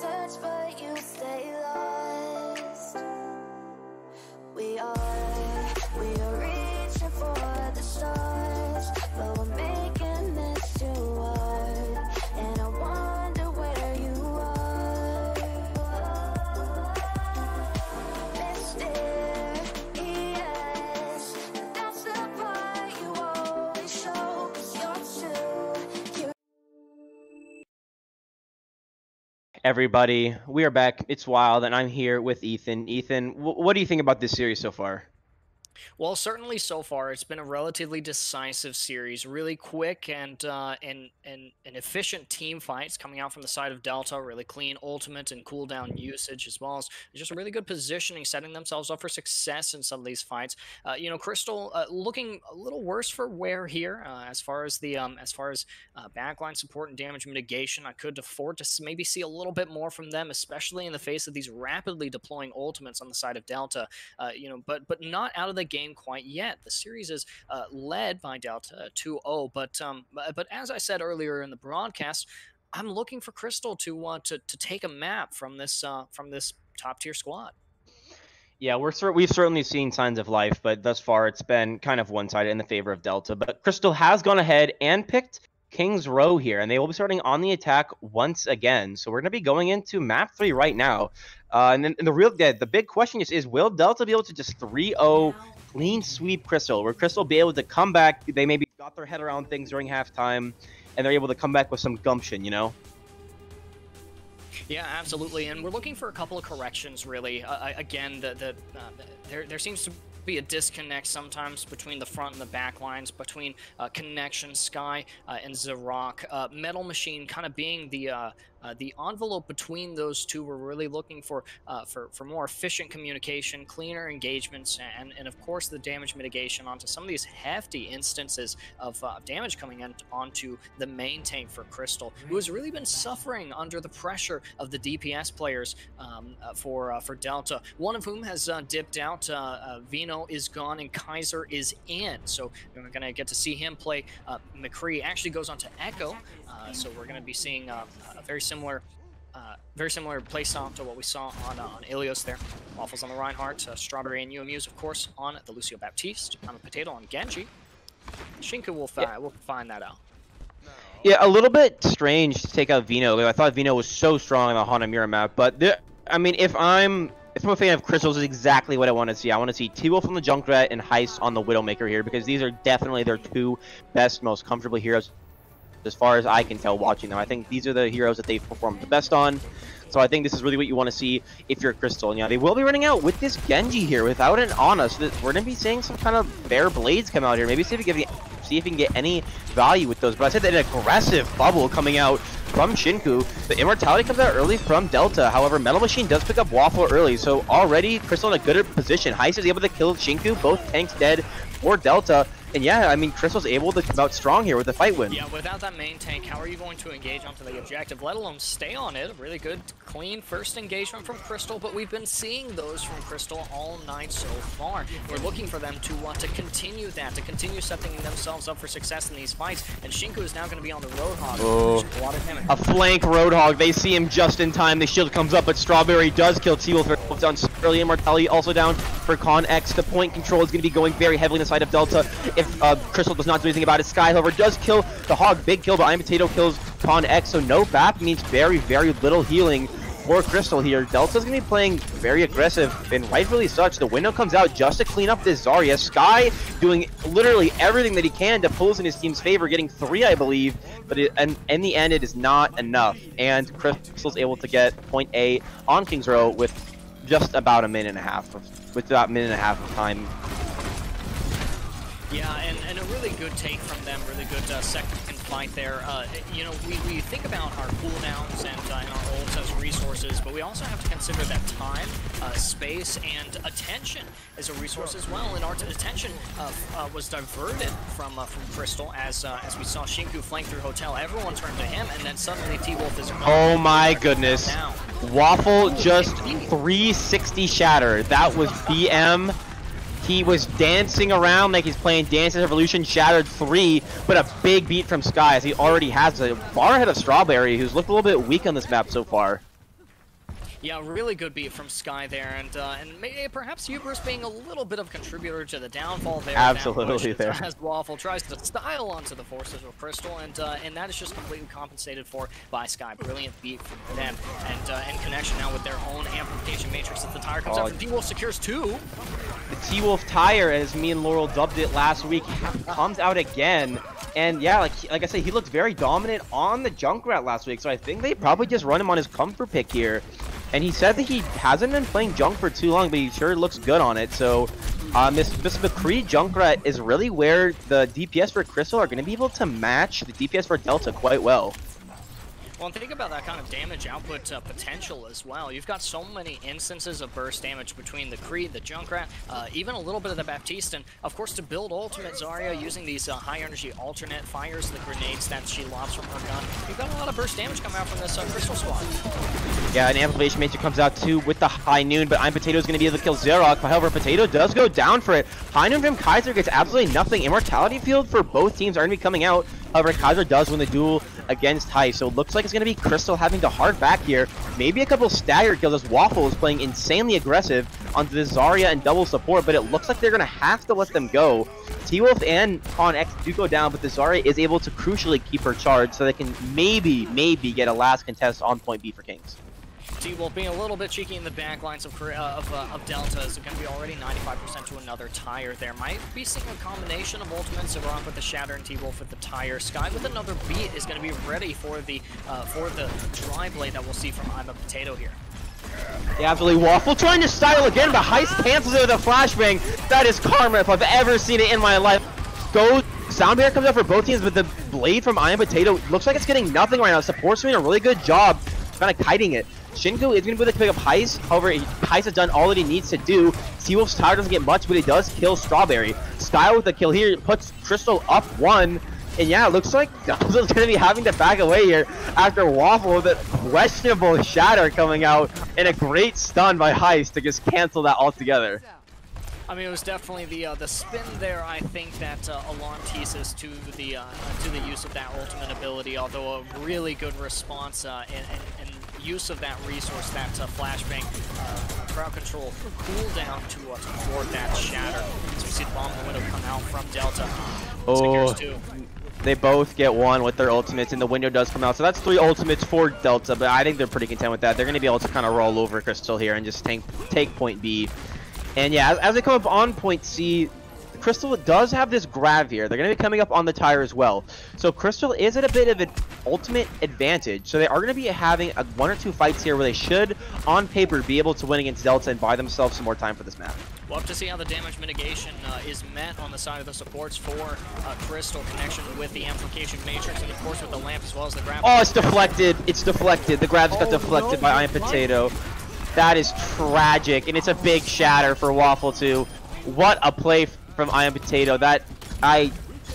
Search but you stay lost. We are reaching for the stars, but we're making this too hard. And I wonder where you are. Mysterious, but that's the part you always show. 'Cause you're too. Everybody, we are back. It's wild, and I'm here with Ethan. Ethan, what do you think about this series so far? Well, certainly so far, it's been a relatively decisive series. Really quick and efficient team fights coming out from the side of Delta. Really clean ultimate and cooldown usage, as well as just a really good positioning, setting themselves up for success in some of these fights. You know, Crystal looking a little worse for wear here as far as backline support and damage mitigation. I could afford to maybe see a little bit more from them, especially in the face of these rapidly deploying ultimates on the side of Delta. You know, but not out of the game quite yet. The series is led by Delta 2-0, but as I said earlier in the broadcast, I'm looking for Crystal to take a map from this top tier squad. Yeah, we've certainly seen signs of life, but thus far it's been kind of one-sided in the favor of Delta. But Crystal has gone ahead and picked King's Row here, and they will be starting on the attack once again. So we're going to be going into map 3 right now. And then the big question is will Delta be able to just 3-0 clean sweep Crystal, where Crystal be able to come back? They maybe got their head around things during halftime, and they're able to come back with some gumption, you know? Yeah, absolutely, and we're looking for a couple of corrections, really. Again, there seems to be a disconnect sometimes between the front and the back lines, between Connection, Sky, and Zarok. Metal Machine kind of being the envelope between those two. We're really looking for more efficient communication, cleaner engagements, and of course the damage mitigation onto some of these hefty instances of damage coming in onto the main tank for Crystal, who has really been suffering under the pressure of the DPS players for Delta, one of whom has dipped out. Vino is gone and Kaiser is in, so we're going to get to see him play. McCree actually goes on to Echo, so we're going to be seeing a very similar playstyle to what we saw on Ilios there. Waffles on the Reinhardt, Strawberry and UMUs, of course, on the Lucio Baptiste. I'm a Potato on Genji. Shinku will find that out. Yeah, a little bit strange to take out Vino. I thought Vino was so strong on the Hanamura map, but I mean, if I'm a fan of Crystals, is exactly what I want to see. I want to see T-Wolf on the Junkrat and Heist on the Widowmaker here, because these are definitely their two best, most comfortable heroes as far as I can tell watching them. I think these are the heroes that they've performed the best on. So I think this is really what you want to see if you're Crystal. And yeah, they will be running out with this Genji here without an Ana. So we're going to be seeing some kind of bare blades come out here. Maybe see if we can get any value with those. But I said that an aggressive bubble coming out from Shinku. The Immortality comes out early from Delta. However, Metal Machine does pick up Waffle early. So already Crystal in a good position. Heist is able to kill Shinku. Both tanks dead for Delta. And yeah, I mean, Crystal's able to come out strong here with the fight win. Yeah, without that main tank, how are you going to engage onto the objective, let alone stay on it? A really good, clean first engagement from Crystal, but we've been seeing those from Crystal all night so far. We're looking for them to continue that, to continue setting themselves up for success in these fights. And Shinku is now going to be on the Roadhog. Oh, a lot of damage. A flank Roadhog. They see him just in time. The shield comes up, but Strawberry does kill T-Wolf down early. Immortality also down for Con X. The point control is going to be going very heavily on the side of Delta. If Crystal does not do anything about it, Sky, however, does kill the Hog. Big kill, but Iron Potato kills Con X, so no BAP means very, very little healing for Crystal here. Delta's going to be playing very aggressive, and rightfully such. The window comes out just to clean up this Zarya. Sky doing literally everything that he can to pull us in his team's favor, getting 3, I believe, but in the end, it is not enough. And Crystal's able to get point A on King's Row with just about a minute and a half of time. Yeah, and a really good take from them, really good second fight there. You know, we think about our cooldowns and our ults as resources, but we also have to consider that time, space, and attention as a resource as well. And our attention was diverted from Crystal as we saw Shinku flank through Hotel. Everyone turned to him, and then suddenly T-Wolf is gone. Oh my goodness. Waffle just 360 shatter. That was BM. He was dancing around like he's playing Dance Evolution, shattered 3, but a big beat from Sky as he already has a far ahead of Strawberry, who's looked a little bit weak on this map so far. Yeah, really good beat from Sky there, and perhaps Hubris being a little bit of contributor to the downfall there. Absolutely there. As Waffle tries to style onto the forces of Crystal, and that is just completely compensated for by Sky. Brilliant beat from them, and in connection now with their own amplification matrix as the tire comes out from D-Wolf, secures 2. The T-Wolf tire, as me and Laurel dubbed it last week, comes out again. And yeah, like I said, he looked very dominant on the Junkrat last week, so I think they probably just run him on his comfort pick here. And he said that he hasn't been playing Junk for too long, but he sure looks good on it. So this McCree Junkrat is really where the DPS for Crystal are going to be able to match the DPS for Delta quite well. Well, and think about that kind of damage output potential as well. You've got so many instances of burst damage between the Creed, the Junkrat, even a little bit of the Baptiste, and of course to build ultimate Zarya using these high energy alternate fires, the grenades that she lobs from her gun. You've got a lot of burst damage coming out from this Crystal squad. Yeah, an amplification matrix comes out too with the High Noon, but I'm Potato is going to be able to kill Xerox. However, Potato does go down for it. High Noon from Kaiser gets absolutely nothing. Immortality field for both teams are going to be coming out. However, Kaiser does win the duel against Heist, so it looks like it's going to be Crystal having to hard back here. Maybe a couple stagger kills as Waffle is playing insanely aggressive onto the Zarya and double support, but it looks like they're going to have to let them go. T-Wolf and On X do go down, but the Zarya is able to crucially keep her charged so they can maybe get a last contest on point B for Kings. T-Wolf being a little bit cheeky in the back lines of Delta is going to be already 95% to another tire there. Might be seeing a combination of ultimates, Rock with the Shatter and T-Wolf with the tire. Sky with another beat is going to be ready for the dry blade that we'll see from I'm a Potato here. Yeah, absolutely. Waffle trying to style again, but Heist cancels it with a flashbang. That is karma if I've ever seen it in my life. Sound barrier comes out for both teams, but the blade from Iron Potato looks like it's getting nothing right now. Support's doing a really good job kind of kiting it. Shinku is going to be able to pick up Heist. However, Heist has done all that he needs to do. T-Wolf's tire doesn't get much, but he does kill Strawberry. Sky with the kill here puts Crystal up 1. And yeah, it looks like Delta's going to be having to back away here after Waffle with a questionable Shatter coming out and a great stun by Heist to just cancel that altogether. I mean, it was definitely the spin there, I think, that alarm teases to the use of that ultimate ability, although a really good response and use of that resource, that flashbang, crowd control cooldown to thwart that Shatter. So we see the bomb in the window come out from Delta. Oh, 2. They both get 1 with their ultimates, and the window does come out. So that's 3 ultimates for Delta, but I think they're pretty content with that. They're going to be able to kind of roll over Crystal here and just take point B. And yeah, as they come up on point C, Crystal does have this grab here. They're going to be coming up on the tire as well. So Crystal is at a bit of an ultimate advantage. So they are going to be having 1 or 2 fights here where they should, on paper, be able to win against Delta and buy themselves some more time for this map. We'll have to see how the damage mitigation is met on the side of the supports for Crystal, connection with the amplification matrix and of course with the lamp as well as the grab. Oh, it's deflected. It's deflected. The grab's got deflected by Iron Potato. That is tragic, and it's a big Shatter for Waffle too. What a play from Iron Potato. That I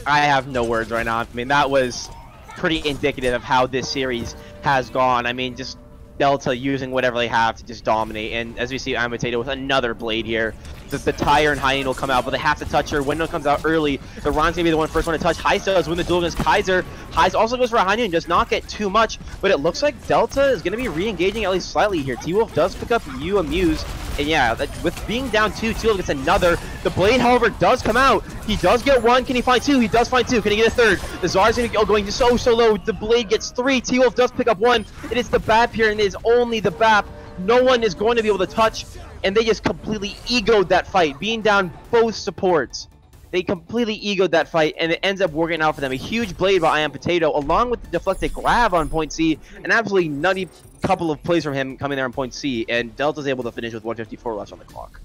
have no words right now. I mean, that was pretty indicative of how this series has gone. I mean, just Delta using whatever they have to just dominate. And as we see Iron Potato with another blade here. The tire and High Noon will come out, but they have to touch her. Window comes out early. The Ron's gonna be the first one to touch. Heist does win the duel against Kaiser. Heist also goes for a High Noon, does not get too much, but it looks like Delta is gonna be re-engaging at least slightly here. T-Wolf does pick up Yu Amuse, and yeah, with being down 2, T-Wolf gets another. The blade, however, does come out. He does get 1. Can he find 2? He does find 2. Can he get a 3rd? The Czar's gonna go going so low. The blade gets 3. T-Wolf does pick up 1. It is the BAP here, and it is only the BAP. No one is going to be able to touch, and they just completely egoed that fight, being down both supports. They completely egoed that fight, and it ends up working out for them. A huge blade by Iron Potato, along with the deflected grab on point C, an absolutely nutty couple of plays from him coming there on point C, and Delta's able to finish with 154 left on the clock.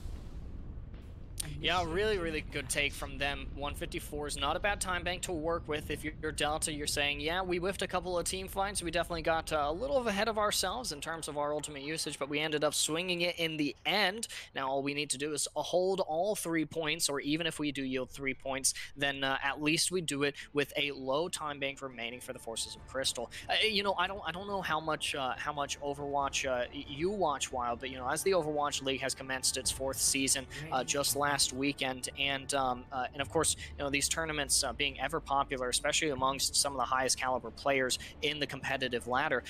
Yeah, really good take from them. 154 is not a bad time bank to work with. If you're Delta, you're saying, yeah, we whiffed a couple of team fights. We definitely got a little ahead of ourselves in terms of our ultimate usage, but we ended up swinging it in the end. Now all we need to do is hold all 3 points, or even if we do yield 3 points, then at least we do it with a low time bank remaining for the forces of Crystal. You know, I don't know how much Overwatch you watch, Wild, but you know, as the Overwatch League has commenced its 4th season just last last weekend, and of course, these tournaments being ever popular, especially amongst some of the highest caliber players in the competitive ladder.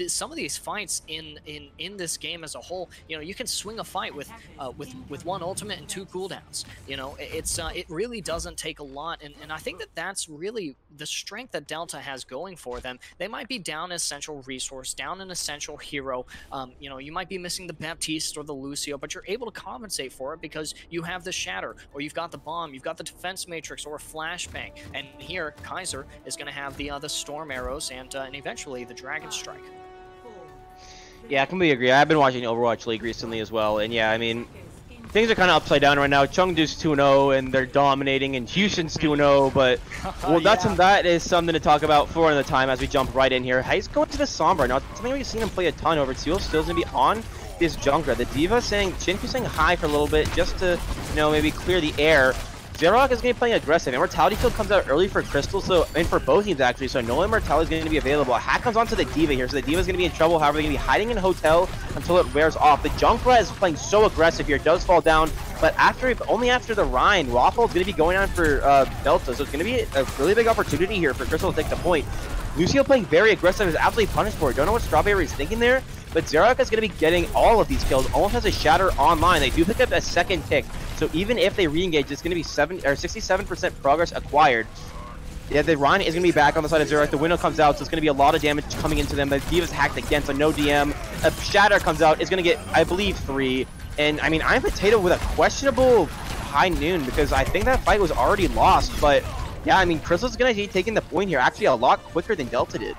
Some of these fights in this game as a whole, you can swing a fight with one ultimate and 2 cooldowns. It really doesn't take a lot, and I think that's really the strength that Delta has going for them. They might be down an essential resource, down an essential hero. You might be missing the Baptiste or the Lucio, but you're able to compensate for it because you have the Shatter, or you've got the Bomb, you've got the Defense Matrix, or a Flashbang. And here, Kaiser is going to have the Storm Arrows and eventually the Dragon Strike. Yeah, I completely agree. I've been watching Overwatch League recently as well, and yeah, I mean, things are kind of upside down right now. Chengdu's 2-0, and they're dominating, and Houston's 2-0, but, well, that is something to talk about for another time as we jump right in here. He's going to the Sombra. Now, it's something we've seen him play a ton over. Still's going to be on this Junkrat. The Diva Shinku's saying hi for a little bit just to, maybe clear the air. Zerok is going to be playing aggressive. Immortality Field comes out early for Crystal, and for both teams actually, so no Immortality is going to be available. A hack comes onto the Diva here, so the Diva is going to be in trouble. However, they're going to be hiding in a hotel until it wears off. The Junkrat is playing so aggressive here, does fall down, but only after the Rhine, Waffle is going to be going on for Delta, so it's going to be a really big opportunity here for Crystal to take the point. Lucio playing very aggressive is absolutely punished for it. Don't know what Strawberry is thinking there, but Zerok is going to be getting all of these kills. Almost has a Shatter online. They do pick up a second tick, so even if they re-engage, it's going to be 67% progress acquired. Yeah, the Rhine is going to be back on the side of Zerok. The window comes out, so it's going to be a lot of damage coming into them. The Diva's hacked again, so no DM. A Shatter comes out. It's going to get, I believe, 3. And, I mean, I'm Potato with a questionable high noon because I think that fight was already lost, but yeah, I mean, Crystal's going to be taking the point here actually a lot quicker than Delta did.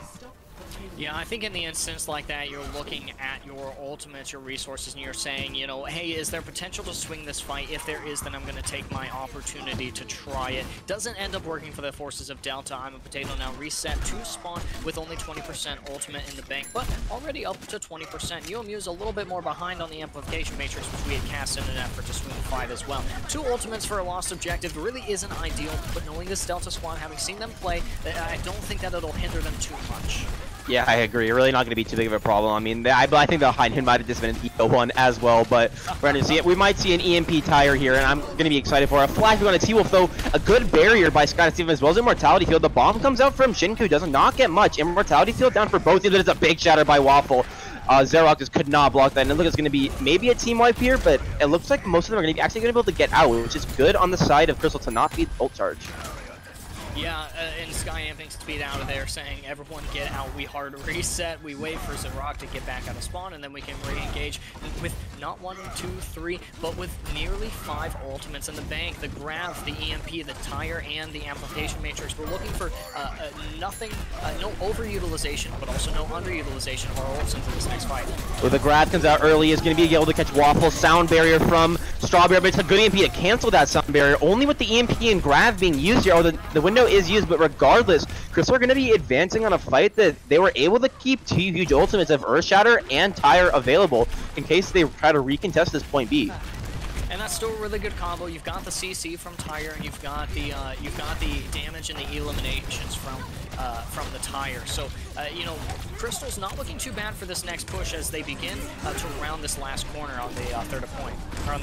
Yeah, I think in the instance like that, you're looking at your ultimates, your resources, and you're saying, hey, is there potential to swing this fight? If there is, then I'm going to take my opportunity to try it. Doesn't end up working for the forces of Delta. I'm a Potato now reset to spawn with only 20% ultimate in the bank, but already up to 20%. UMU's a little bit more behind on the Amplification Matrix, which we had cast in an effort to swing the fight as well. 2 ultimates for a lost objective really isn't ideal, but knowing this Delta squad, having seen them play, I don't think that it'll hinder them too much. Yeah, I agree. Really not going to be too big of a problem. I mean, I think the Heineken might have just been an EO one as well, but we're going to see it. We might see an EMP tire here, and I'm going to be excited for it. A flash on a T-Wolf, though. A good barrier by Sky Steven as well as Immortality Field. The bomb comes out from Shinku. Does not get much. Immortality Field down for both. It's a big shatter by Waffle. Zerok just could not block that, and it looks like it's going to be maybe a team wipe here, but it looks like most of them are going to be actually going to be able to get out, which is good on the side of Crystal to not beat ult charge. Yeah, and Sky amping speed out of there, saying everyone get out, we hard reset, we wait for Zerok to get back out of spawn, and then we can re-engage with not 1, 2, 3, but with nearly 5 ultimates in the bank. The Grav, the EMP, the Tire, and the Amplification Matrix. We're looking for no overutilization, but also no underutilization of our ults into this next fight. Well, the Grav comes out early, is going to be able to catch Waffle. Sound barrier from Strawberry, but it's a good EMP to cancel that sound barrier. Only with the EMP and Grav being used here, the window is used, but regardless, Crystal are going to be advancing on a fight that they were able to keep 2 huge ultimates of Earth Shatter and Tire available in case they try to recontest this point B. And that's still a really good combo. You've got the CC from Tire, and you've got the damage and the eliminations from the Tire. So Crystal's not looking too bad for this next push as they begin to round this last corner on the third point.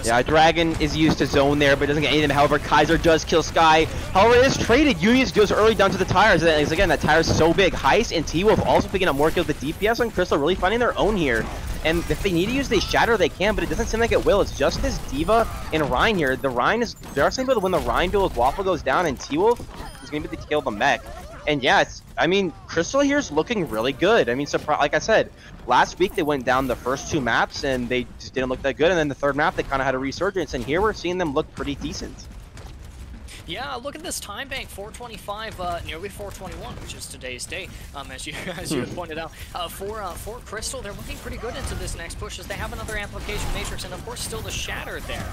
Yeah, Dragon is used to zone there, but doesn't get anything. However, Kaiser does kill Sky. However, it is traded. Yuyus goes early down to the Tires. Again, that Tire's so big. Heist and T-Wolf also picking up more kills. The DPS on Crystal really finding their own here. And if they need to use the Shatter, they can, but it doesn't seem like it will. It's just this Diva and Rhine here. The Rhine is, they're actually able to win the Rhine duel as Waffle goes down, and T-Wolf is going to be able to kill the mech. And yeah, I mean, Crystal here is looking really good. I mean, like I said, last week they went down the first 2 maps and they just didn't look that good. And then the 3rd map, they kind of had a resurgence. And here we're seeing them look pretty decent. Yeah, look at this time bank, 425, nearly 421, which is today's date, as you had pointed out. For Crystal, they're looking pretty good into this next push as they have another Amplification Matrix and, of course, still the Shatter there.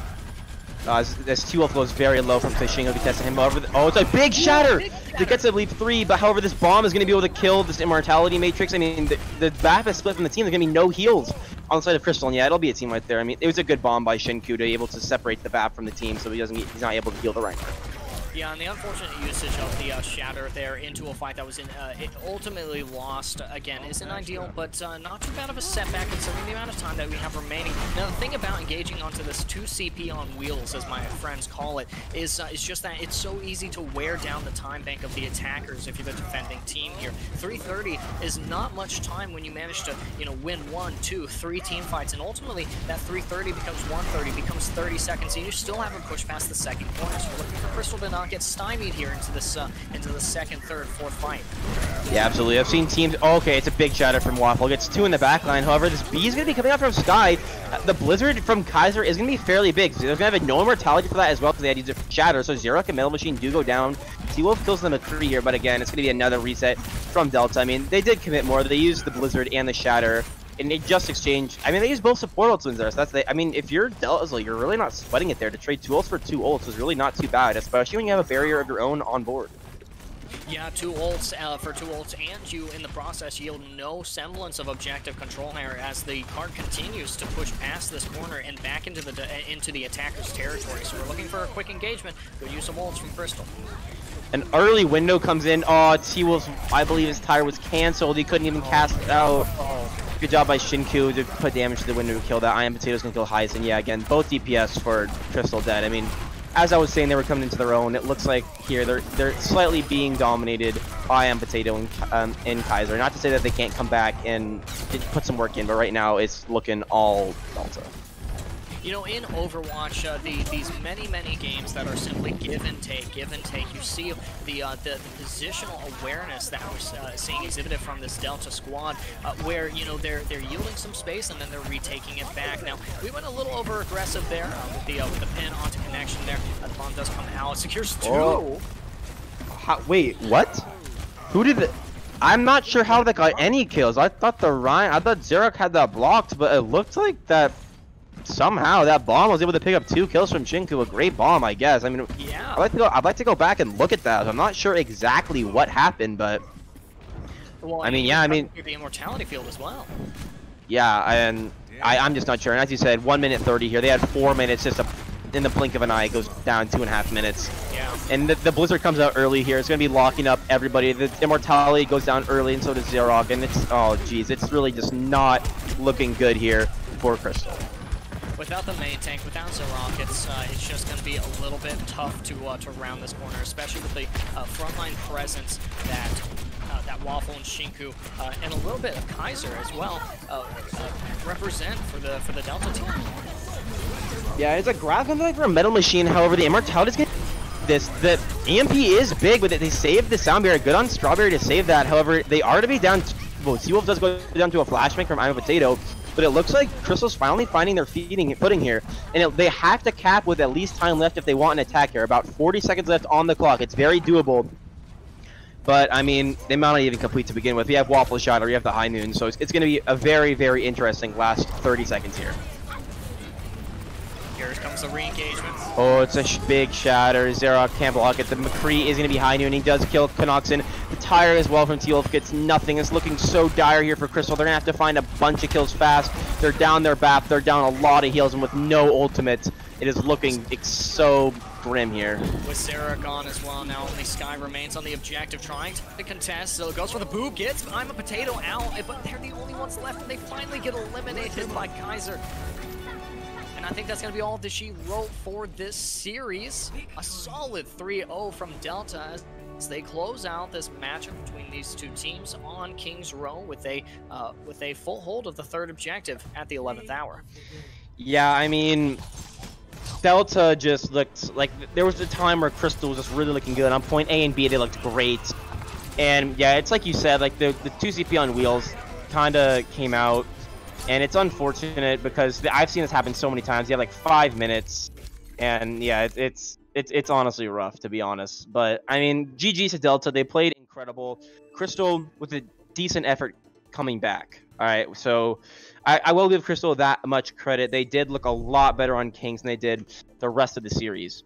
As T-Wolf goes very low from Fishing, he'll be testing him over. Oh, it's a big Shatter! It gets, I believe, 3, but however, this bomb is going to be able to kill this Immortality Matrix. I mean, the BAP is split from the team. There's going to be no heals on the side of Crystal, and yeah, it'll be a team right there. I mean, it was a good bomb by Shinku to be able to separate the BAP from the team, so he's not able to heal the Ranger. Yeah, and the unfortunate usage of the Shatter there into a fight that was it ultimately lost, again, isn't ideal, but not too bad of a setback considering the amount of time that we have remaining. Now, the thing about engaging onto this 2 CP on wheels, as my friends call it, is just that it's so easy to wear down the time bank of the attackers if you're the defending team here. 330 is not much time when you manage to, you know, win 1, 2, 3 team fights, and ultimately that 330 becomes 130, becomes 30 seconds, and you still haven't pushed past the second corner. So we're looking for Crystal to not get stymied here into this into the second, third, fourth fight. Yeah, absolutely. I've seen teams. Oh, okay, it's a big shatter from Waffle. Gets 2 in the back line. However, this B is going to be coming out from Sky. The Blizzard from Kaiser is going to be fairly big. So they're going to have a no immortality for that as well because they had to use a shatter. So Xerox and Metal Machine do go down. T-Wolf kills them a 3 here, but again, it's going to be another reset from Delta. I mean, they did commit more. They used the Blizzard and the shatter. And they just exchanged. I mean, they use both support ults wins there. So that's I mean, if you're Delta, you're really not sweating it there. To trade 2 ults for 2 ults is really not too bad, especially when you have a barrier of your own on board. Yeah, 2 ults for 2 ults, and you in the process yield no semblance of objective control here as the card continues to push past this corner and back into the attacker's territory. So we're looking for a quick engagement. Good use of ults from Crystal. An early window comes in. Oh, T-Wolf's, I believe his tire was canceled. He couldn't even cast it out. Good job by Shinku to put damage to the window to kill that. I Am Potato's gonna kill Hyson. Yeah, again, both DPS for Crystal dead. I mean, as I was saying, they were coming into their own. It looks like here they're slightly being dominated by I Am Potato and Kaiser. Not to say that they can't come back and put some work in, but right now it's looking all Delta. You know, in Overwatch, these many games that are simply give and take, you see the positional awareness that we're seeing exhibited from this Delta squad, where, you know, they're yielding some space and then they're retaking it back. Now, we went a little over aggressive there with the pin onto connection there. The bomb does come out, secures 2. Oh. Wait, what? Who did it? I'm not sure how they got any kills. I thought Xerox had that blocked, but it looked like that. Somehow that bomb was able to pick up 2 kills from Shinku. A great bomb, I guess. I mean, yeah. I'd like to go back and look at that. I'm not sure exactly what happened, but well, I mean, yeah, I mean, the immortality field as well. Yeah, and I'm just not sure. And as you said, 1 minute 30 here. They had 4 minutes just in the blink of an eye. It goes down 2.5 minutes. Yeah. And the Blizzard comes out early here. It's gonna be locking up everybody. The immortality goes down early, and so does Xerox. And it's geez, it's really just not looking good here for Crystal. Without the main tank, without Xerox, it's just going to be a little bit tough to round this corner, especially with the frontline presence that Waffle and Shinku and a little bit of Kaiser as well represent for the Delta team. Yeah, it's a grab like for a Metal Machine. However, the immortality is going this. The EMP is big, but they saved the sound barrier. Good on Strawberry to save that. However, they are to be down. Well, Seawolf does go down to a flashbang from I Am Potato. But it looks like Crystal's finally finding their footing here, and they have to cap with at least time left if they want an attack here. About 40 seconds left on the clock. It's very doable. But, I mean, they might not even complete to begin with. We have Waffle Shot, or we have the High Noon, so it's going to be a very interesting last 30 seconds here. Here comes the re-engagement. Oh, it's a big shatter. Xerox can't block it. The McCree is going to be High Noon. He does kill Canuxin. The tire as well from T-Wolf gets nothing. It's looking so dire here for Crystal. They're going to have to find a bunch of kills fast. They're down their BAP. They're down a lot of heals, and with no ultimates, it is looking so grim here. With Sarah gone as well, now only Sky remains on the objective, trying to contest. So it goes for the boob, gets I'm a Potato out, but they're the only ones left, and they finally get eliminated by Kaiser. And I think that's going to be all that she wrote for this series. A solid 3-0 from Delta as they close out this matchup between these two teams on King's Row with a full hold of the third objective at the 11th hour. Yeah, I mean, Delta just looked like there was a time where Crystal was just really looking good. On point A and B, they looked great. And yeah, it's like you said, like the 2CP on wheels kind of came out. And it's unfortunate because I've seen this happen so many times. You have like 5 minutes, and yeah, it's honestly rough, to be honest. But I mean, GG's to Delta. They played incredible. Crystal with a decent effort coming back. All right, so I will give Crystal that much credit. They did look a lot better on Kings than they did the rest of the series.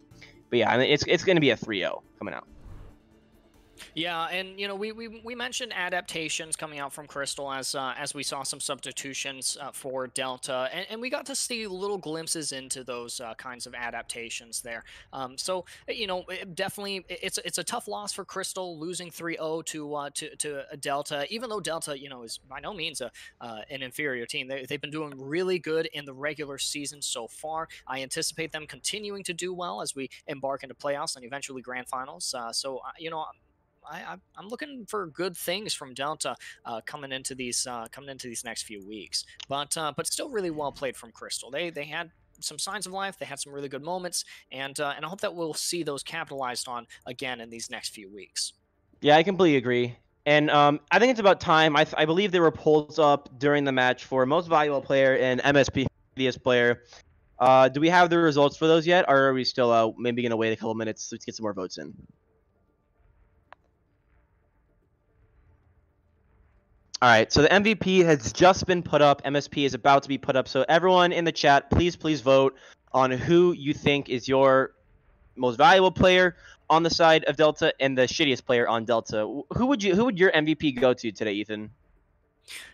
But yeah, I mean, it's going to be a 3-0 coming out. Yeah, and we mentioned adaptations coming out from Crystal as we saw some substitutions for Delta, and we got to see little glimpses into those kinds of adaptations there. So definitely it's a tough loss for Crystal losing 3-0 to a Delta, even though Delta is by no means an inferior team. They've been doing really good in the regular season so far. I anticipate them continuing to do well as we embark into playoffs and eventually grand finals. I'm looking for good things from Delta coming into these next few weeks. But still really well played from Crystal. They had some signs of life. They had some really good moments, and I hope that we'll see those capitalized on again in these next few weeks. Yeah, I completely agree. And I think it's about time. I believe there were polls up during the match for most valuable player and MSP player. Do we have the results for those yet, or are we still maybe going to wait a couple minutes to get some more votes in? All right, so the MVP has just been put up. MSP is about to be put up. So everyone in the chat, please vote on who you think is your most valuable player on the side of Delta and the shittiest player on Delta. Who would your MVP go to today, Ethan?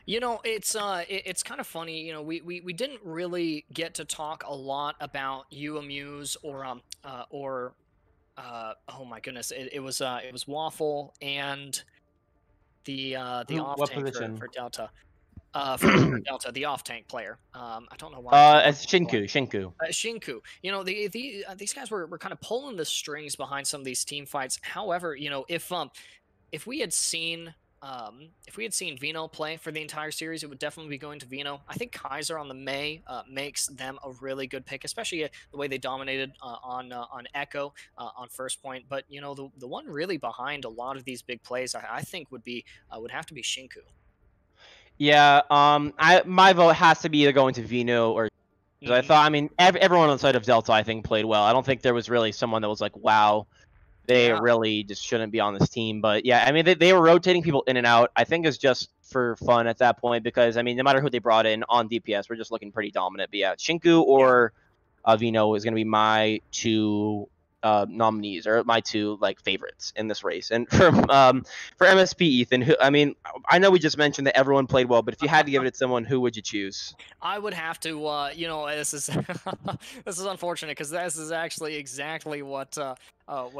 It's kind of funny. We didn't really get to talk a lot about UMUs oh my goodness, it was Waffle and the off What tank position? for Delta. For Delta, the off tank player. I don't know why. It's Shinku. Shinku. These guys were kind of pulling the strings behind some of these team fights. However, if we had seen Vino play for the entire series, it would definitely be going to Vino. I think Kaiser on the May makes them a really good pick, especially the way they dominated on Echo on first point. But the one really behind a lot of these big plays, I think would have to be Shinku. Yeah, my vote has to be either going to Vino or. I thought, I mean, everyone on the side of Delta, I think, played well. I don't think there was really someone that was like, wow, they really just shouldn't be on this team. But yeah, I mean, they were rotating people in and out. I think it's just for fun at that point because, I mean, no matter who they brought in on DPS, we're just looking pretty dominant. But yeah, Shinku or Vino is going to be my two nominees or my two like favorites in this race. And for MSP, Ethan, who, I mean, I know we just mentioned that everyone played well, but if you had to give it to someone, who would you choose? I would have to, this is this is unfortunate because this is actually exactly what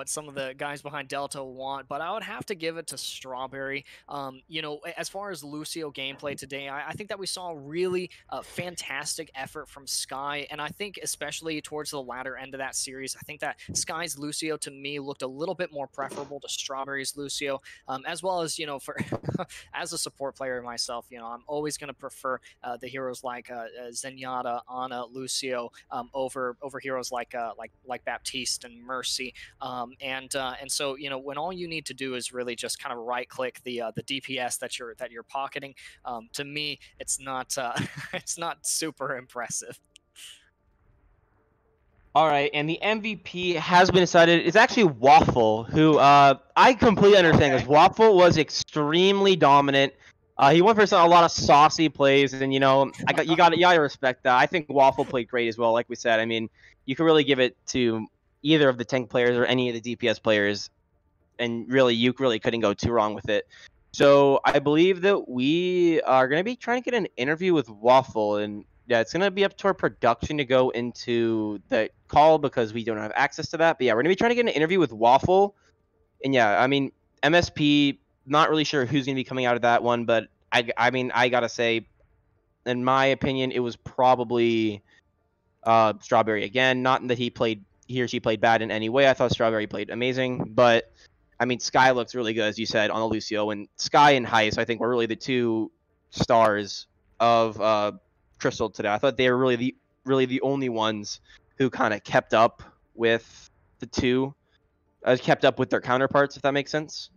some of the guys behind Delta want, but I would have to give it to Strawberry. As far as Lucio gameplay today, I think that we saw a really fantastic effort from Sky, and I think especially towards the latter end of that series, I think that Sky's Lucio to me looked a little bit more preferable to Strawberry's Lucio, as well as for as a support player myself, I'm always going to prefer the heroes like Zenyatta, Ana, Lucio over heroes like Baptiste and Mercy. And so when all you need to do is really just kind of right click the DPS that you're pocketing, to me it's not it's not super impressive. All right, and the MVP has been decided. It's actually Waffle, who I completely understand because Waffle was extremely dominant. He went for a lot of saucy plays, and you gotta respect that. I think Waffle played great as well. Like we said, I mean, you could really give it to either of the tank players or any of the DPS players, and really, you really couldn't go too wrong with it. So I believe that we are gonna be trying to get an interview with Waffle, and yeah, it's gonna be up to our production to go into the call because we don't have access to that. But yeah, we're gonna be trying to get an interview with Waffle, and yeah, I mean MSP. Not really sure who's gonna be coming out of that one, but I mean I gotta say, in my opinion, it was probably Strawberry again. Not that he or she played bad in any way. I thought Strawberry played amazing, but I mean Sky looks really good as you said on the Lucio, and Sky and Heist I think were really the two stars of Crystal today. I thought they were really the only ones who kind of kept up with the two, kept up with their counterparts, if that makes sense.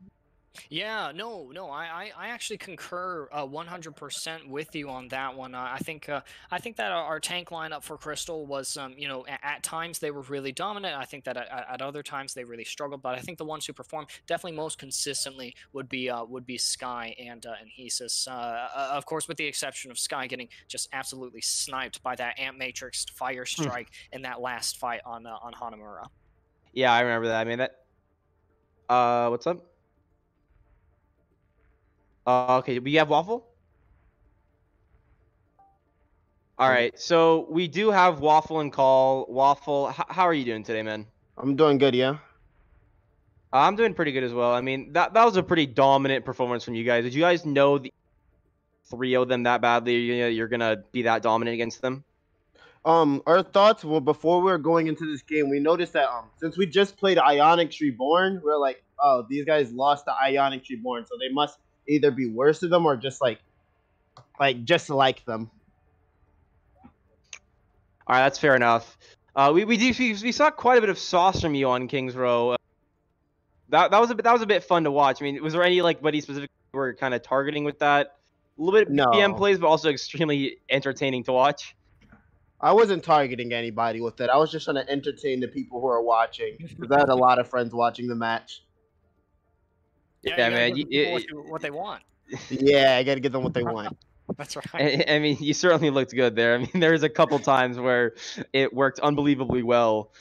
Yeah, no, I actually concur 100% with you on that one. I think that our tank lineup for Crystal was, at times they were really dominant. I think that at other times they really struggled. But I think the ones who performed definitely most consistently would be Sky and Hesus. Of course, with the exception of Sky getting just absolutely sniped by that Amp Matrix Fire Strike in that last fight on Hanamura. Yeah, I remember that. I mean that. What's up? Okay, we have Waffle? All right, so we do have Waffle and Call. Waffle, how are you doing today, man? I'm doing good, yeah. I'm doing pretty good as well. I mean, that was a pretty dominant performance from you guys. Did you guys know the 3-0 them that badly? You're gonna be that dominant against them? Our thoughts were before we were going into this game, we noticed that since we just played Ionic Reborn, we're like, oh, these guys lost to Ionic Reborn, so they must either be worse to them or just just like them. All right, that's fair enough. We saw quite a bit of sauce from you on Kings Row. That was a bit fun to watch. I mean, was there any like buddy specific you were kind of targeting with that? A little bit of BM No, plays, but also extremely entertaining to watch. I wasn't targeting anybody with it. I was just trying to entertain the people who are watching because I had a lot of friends watching the match. Yeah, Yeah, you gotta man. give the people what they want. Yeah, I got to give them what they want. That's right. I mean, you certainly looked good there. I mean, there was a couple times where it worked unbelievably well.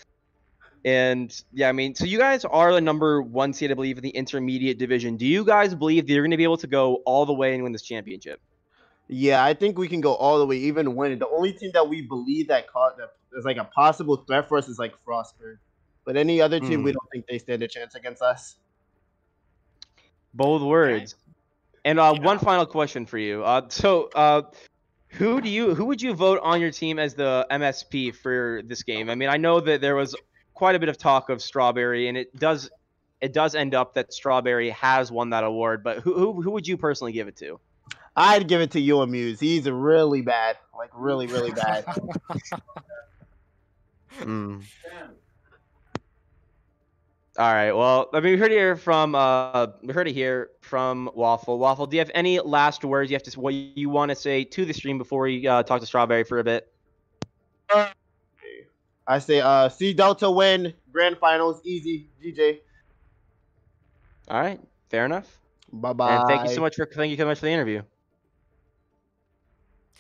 And yeah, I mean, so you guys are the number 1 seed, I believe, in the intermediate division. Do you guys believe that you're going to be able to go all the way and win this championship? Yeah, I think we can go all the way, even win. The only team that we believe that is like a possible threat for us is like Frostburg. But any other team, we don't think they stand a chance against us. Bold words. And one final question for you. Who would you vote on your team as the MSP for this game? I mean, I know that there was quite a bit of talk of Strawberry, and it does end up that Strawberry has won that award. But who would you personally give it to? I'd give it to you, Amuse. He's really bad, like really, really bad. All right. Well, I mean, we heard it here from Waffle. Waffle, do you have any last words what you want to say to the stream before we talk to Strawberry for a bit? I say, C Delta win grand finals, easy, GJ. All right. Fair enough. Bye bye. And thank you so much for the interview.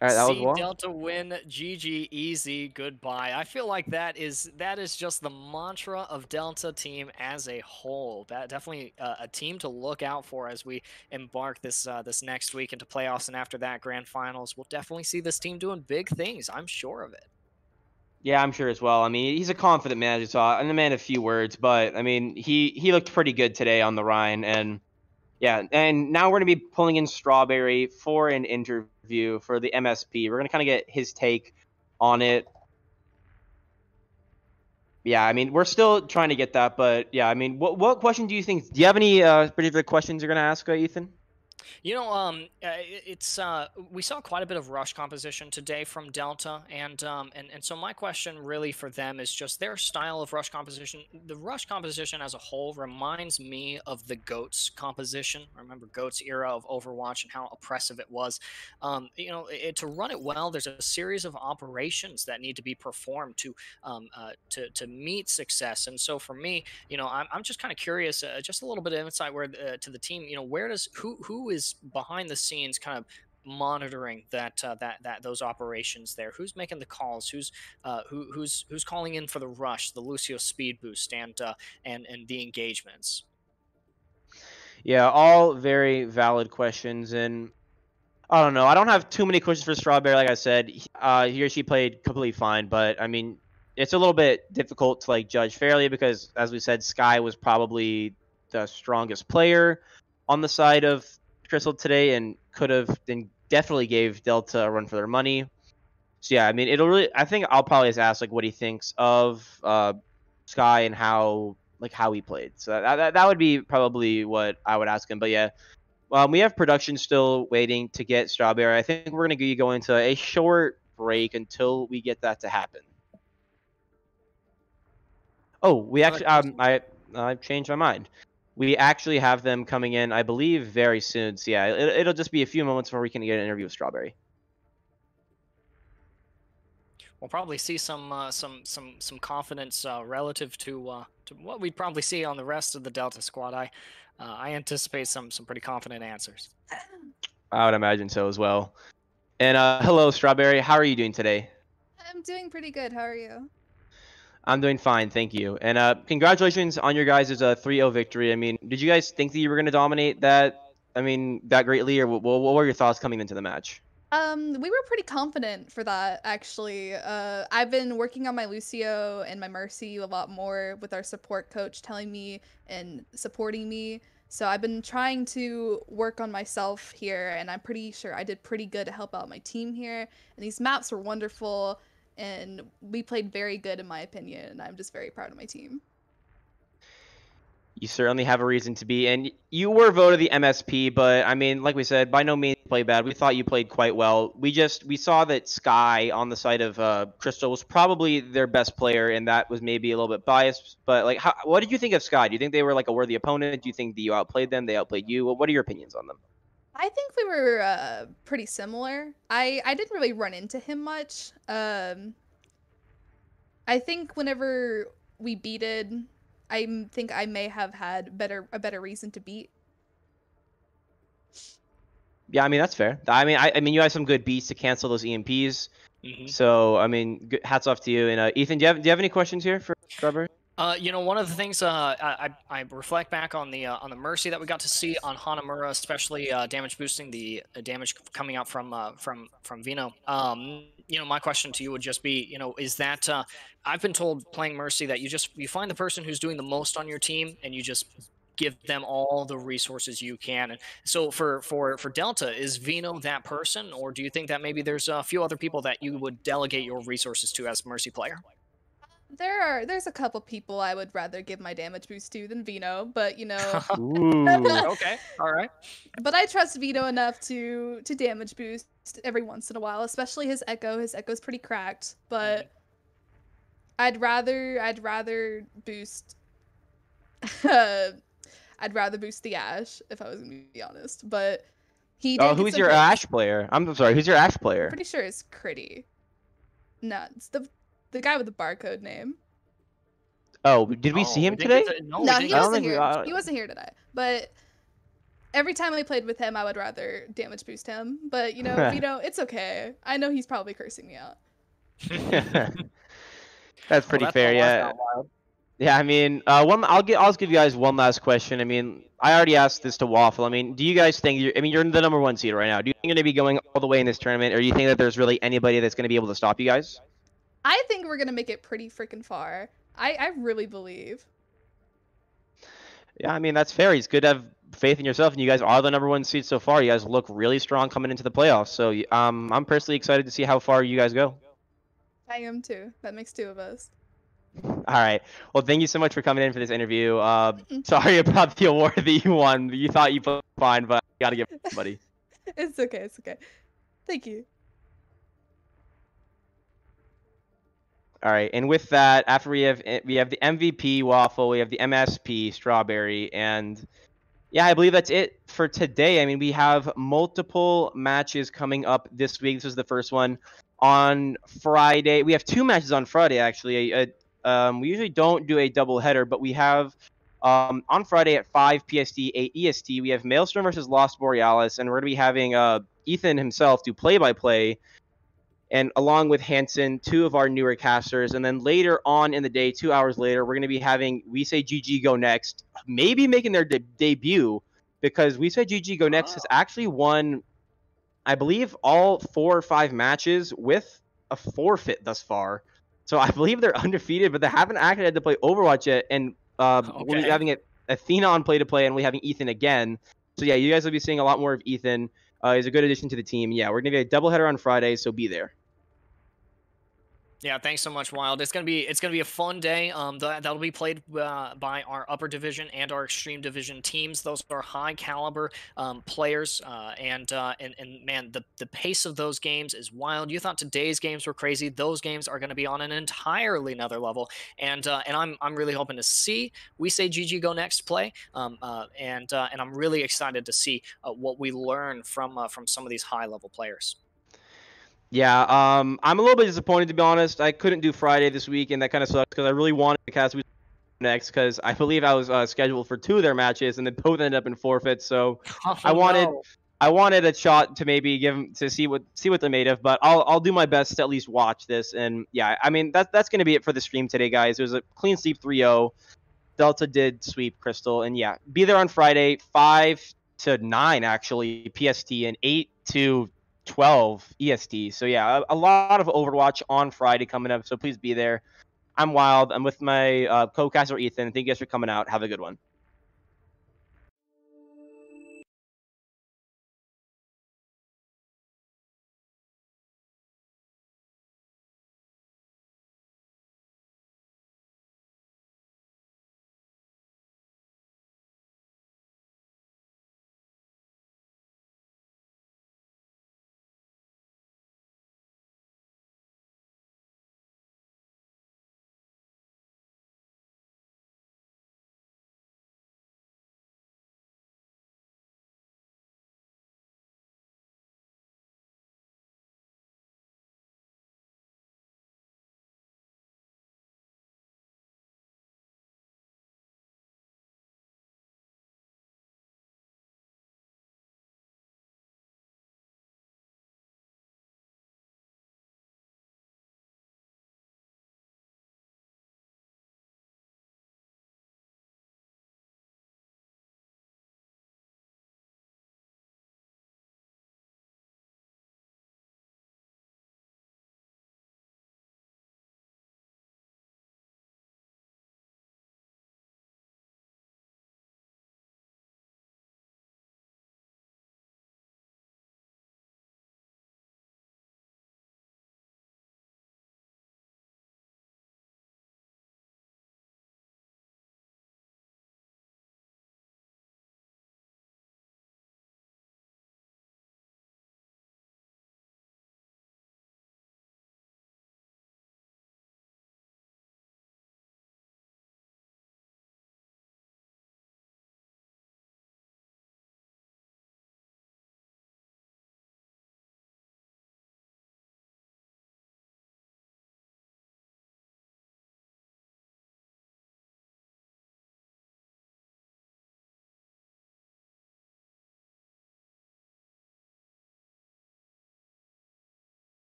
All right, that was Wall. Delta win, GG, easy, goodbye. I feel like that is just the mantra of Delta team as a whole. That definitely a team to look out for as we embark this next week into playoffs, and after that grand finals. We'll definitely see this team doing big things. I'm sure of it. Yeah, I'm sure as well. I mean, he's a confident man, as you saw, and a man of few words. But I mean, he looked pretty good today on the Rhine, and yeah. And now we're gonna be pulling in Strawberry for an interview for the MSP. We're gonna kind of get his take on it. Yeah, I mean, we're still trying to get that, but yeah, I mean, what question do you think? Do you have any particular questions you're gonna ask, Ethan? You know, we saw quite a bit of rush composition today from Delta, and so my question really for them is just their style of rush composition. The rush composition as a whole reminds me of the GOATS composition. I remember GOATS era of Overwatch and how oppressive it was. You know, to run it well, there's a series of operations that need to be performed to meet success. And so for me, you know, I'm just kind of curious, just a little bit of insight where to the team. You know, where does who is behind the scenes kind of monitoring those operations there? Who's making the calls? Who's calling in for the rush, the Lucio speed boost, and the engagements? Yeah, all very valid questions, and I don't know. I don't have too many questions for Strawberry. Like I said, he or she played completely fine, but I mean, it's a little bit difficult to like judge fairly because, as we said, Sky was probably the strongest player on the side of Crystal today, and could have then definitely gave Delta a run for their money. So yeah, I mean, I think I'll probably just ask like what he thinks of Sky and how he played. So that would be probably what I would ask him. But yeah, we have production still waiting to get Strawberry. I think we're gonna go into a short break until we get that to happen. Oh, we actually I changed my mind. We actually have them coming in, I believe, very soon. So yeah, it'll just be a few moments before we can get an interview with Strawberry. We'll probably see some confidence relative to what we'd probably see on the rest of the Delta squad. I anticipate some pretty confident answers. I would imagine so as well. And hello, Strawberry. How are you doing today? I'm doing pretty good. How are you? I'm doing fine, thank you. And congratulations on your guys' 3-0 victory. I mean, did you guys think that you were going to dominate that that greatly, or what were your thoughts coming into the match? We were pretty confident for that, actually. I've been working on my Lucio and my Mercy a lot more with our support coach telling me and supporting me. So I've been trying to work on myself here, and I'm pretty sure I did pretty good to help out my team here. And these maps were wonderful, and we played very good in my opinion, and I'm just very proud of my team. You certainly have a reason to be, and you were voted the MSP, but like we said, by no means play bad. We thought you played quite well. We saw that Sky on the side of Crystal was probably their best player, and that was maybe a little bit biased. But like, what did you think of Sky? Do you think they were like a worthy opponent? Do you think that you outplayed them? They outplayed you? What are your opinions on them? I think we were pretty similar. I didn't really run into him much. I think whenever we beated, I think I may have had a better reason to beat. Yeah, that's fair. I mean, you had some good beats to cancel those EMPs. So hats off to you. And Ethan, do you have any questions here for Strawberry? One of the things I reflect back on the Mercy that we got to see on Hanamura, especially damage boosting, the damage coming out from Vino. My question to you would just be, is that I've been told playing Mercy that you find the person who's doing the most on your team and you just give them all the resources you can. And so for Delta, is Vino that person, or do you think that maybe there's a few other people that you would delegate your resources to as Mercy player? There's a couple people I would rather give my damage boost to than Vino, but Ooh. Okay, all right. But I trust Vino enough to damage boost every once in a while, especially his Echo. His Echo's pretty cracked, but I'd rather boost I'd rather boost the Ashe if I was gonna be honest. But he did. Oh, who's your Ashe player? I'm sorry, who's your Ashe player? Pretty sure it's Critty. No, it's the guy with the barcode name. Oh, did we see him today? No, he wasn't here. He wasn't here today. But every time I played with him, I would rather damage boost him. But Vito, it's okay. I know he's probably cursing me out. That's pretty fair, yeah. Yeah, I'll give you guys one last question. I already asked this to Waffle. Do you guys think you're the number 1 seed right now? Do you think you're going to be going all the way in this tournament, or do you think that there's really anybody that's going to be able to stop you guys? I think we're gonna make it pretty freaking far. I really believe. Yeah, that's fair. It's good to have faith in yourself, and you guys are the number 1 seed so far. You guys look really strong coming into the playoffs. So I'm personally excited to see how far you guys go. I am too. That makes 2 of us. All right. Well, thank you so much for coming in for this interview. Sorry about the award that you won. You thought you played fine, but you gotta give it to somebody. It's okay. It's okay. Thank you. All right, and with that, after we have the MVP Waffle, we have the MSP Strawberry, and yeah, I believe that's it for today. We have multiple matches coming up this week. This is the first one on Friday. We have 2 matches on Friday actually. We usually don't do a double header, but we have on Friday at 5 PST, 8 EST. We have Maelstrom versus Lost Borealis, and we're gonna be having Ethan himself do play-by-play. And along with Hanson, 2 of our newer casters. And then later on in the day, 2 hours later, we're going to be having We Say GG Go Next, maybe making their debut, because We Say GG Go Next has actually won, I believe, all 4 or 5 matches with a forfeit thus far. So I believe they're undefeated, but they haven't actually had to play Overwatch yet. And we'll be having Athena on play-to-play, and we're having Ethan again. So yeah, you guys will be seeing a lot more of Ethan. He's a good addition to the team. Yeah, we're going to be a doubleheader on Friday, so be there. Yeah, thanks so much, Wild. It's gonna be a fun day. That'll be played by our upper division and our extreme division teams. Those are high caliber players, and man, the pace of those games is wild. You thought today's games were crazy. Those games are going to be on an entirely another level, and I'm really hoping to see We Say GG Go Next play, and I'm really excited to see what we learn from some of these high level players. Yeah, I'm a little bit disappointed, to be honest. I couldn't do Friday this week, and that kind of sucks because I really wanted to cast next because I believe I was scheduled for 2 of their matches, and they both ended up in forfeits. So I wanted a shot to maybe give them to see what they're made of, but I'll do my best to at least watch this. And yeah, that's gonna be it for the stream today, guys. It was a clean sweep 3-0. Delta did sweep Crystal, and yeah, be there on Friday 5 to 9 actually PST and 8 to 12 EST. So yeah, a lot of Overwatch on Friday coming up. So please be there. I'm Wild. I'm with my co-caster Ethan. Thank you guys for coming out. Have a good one.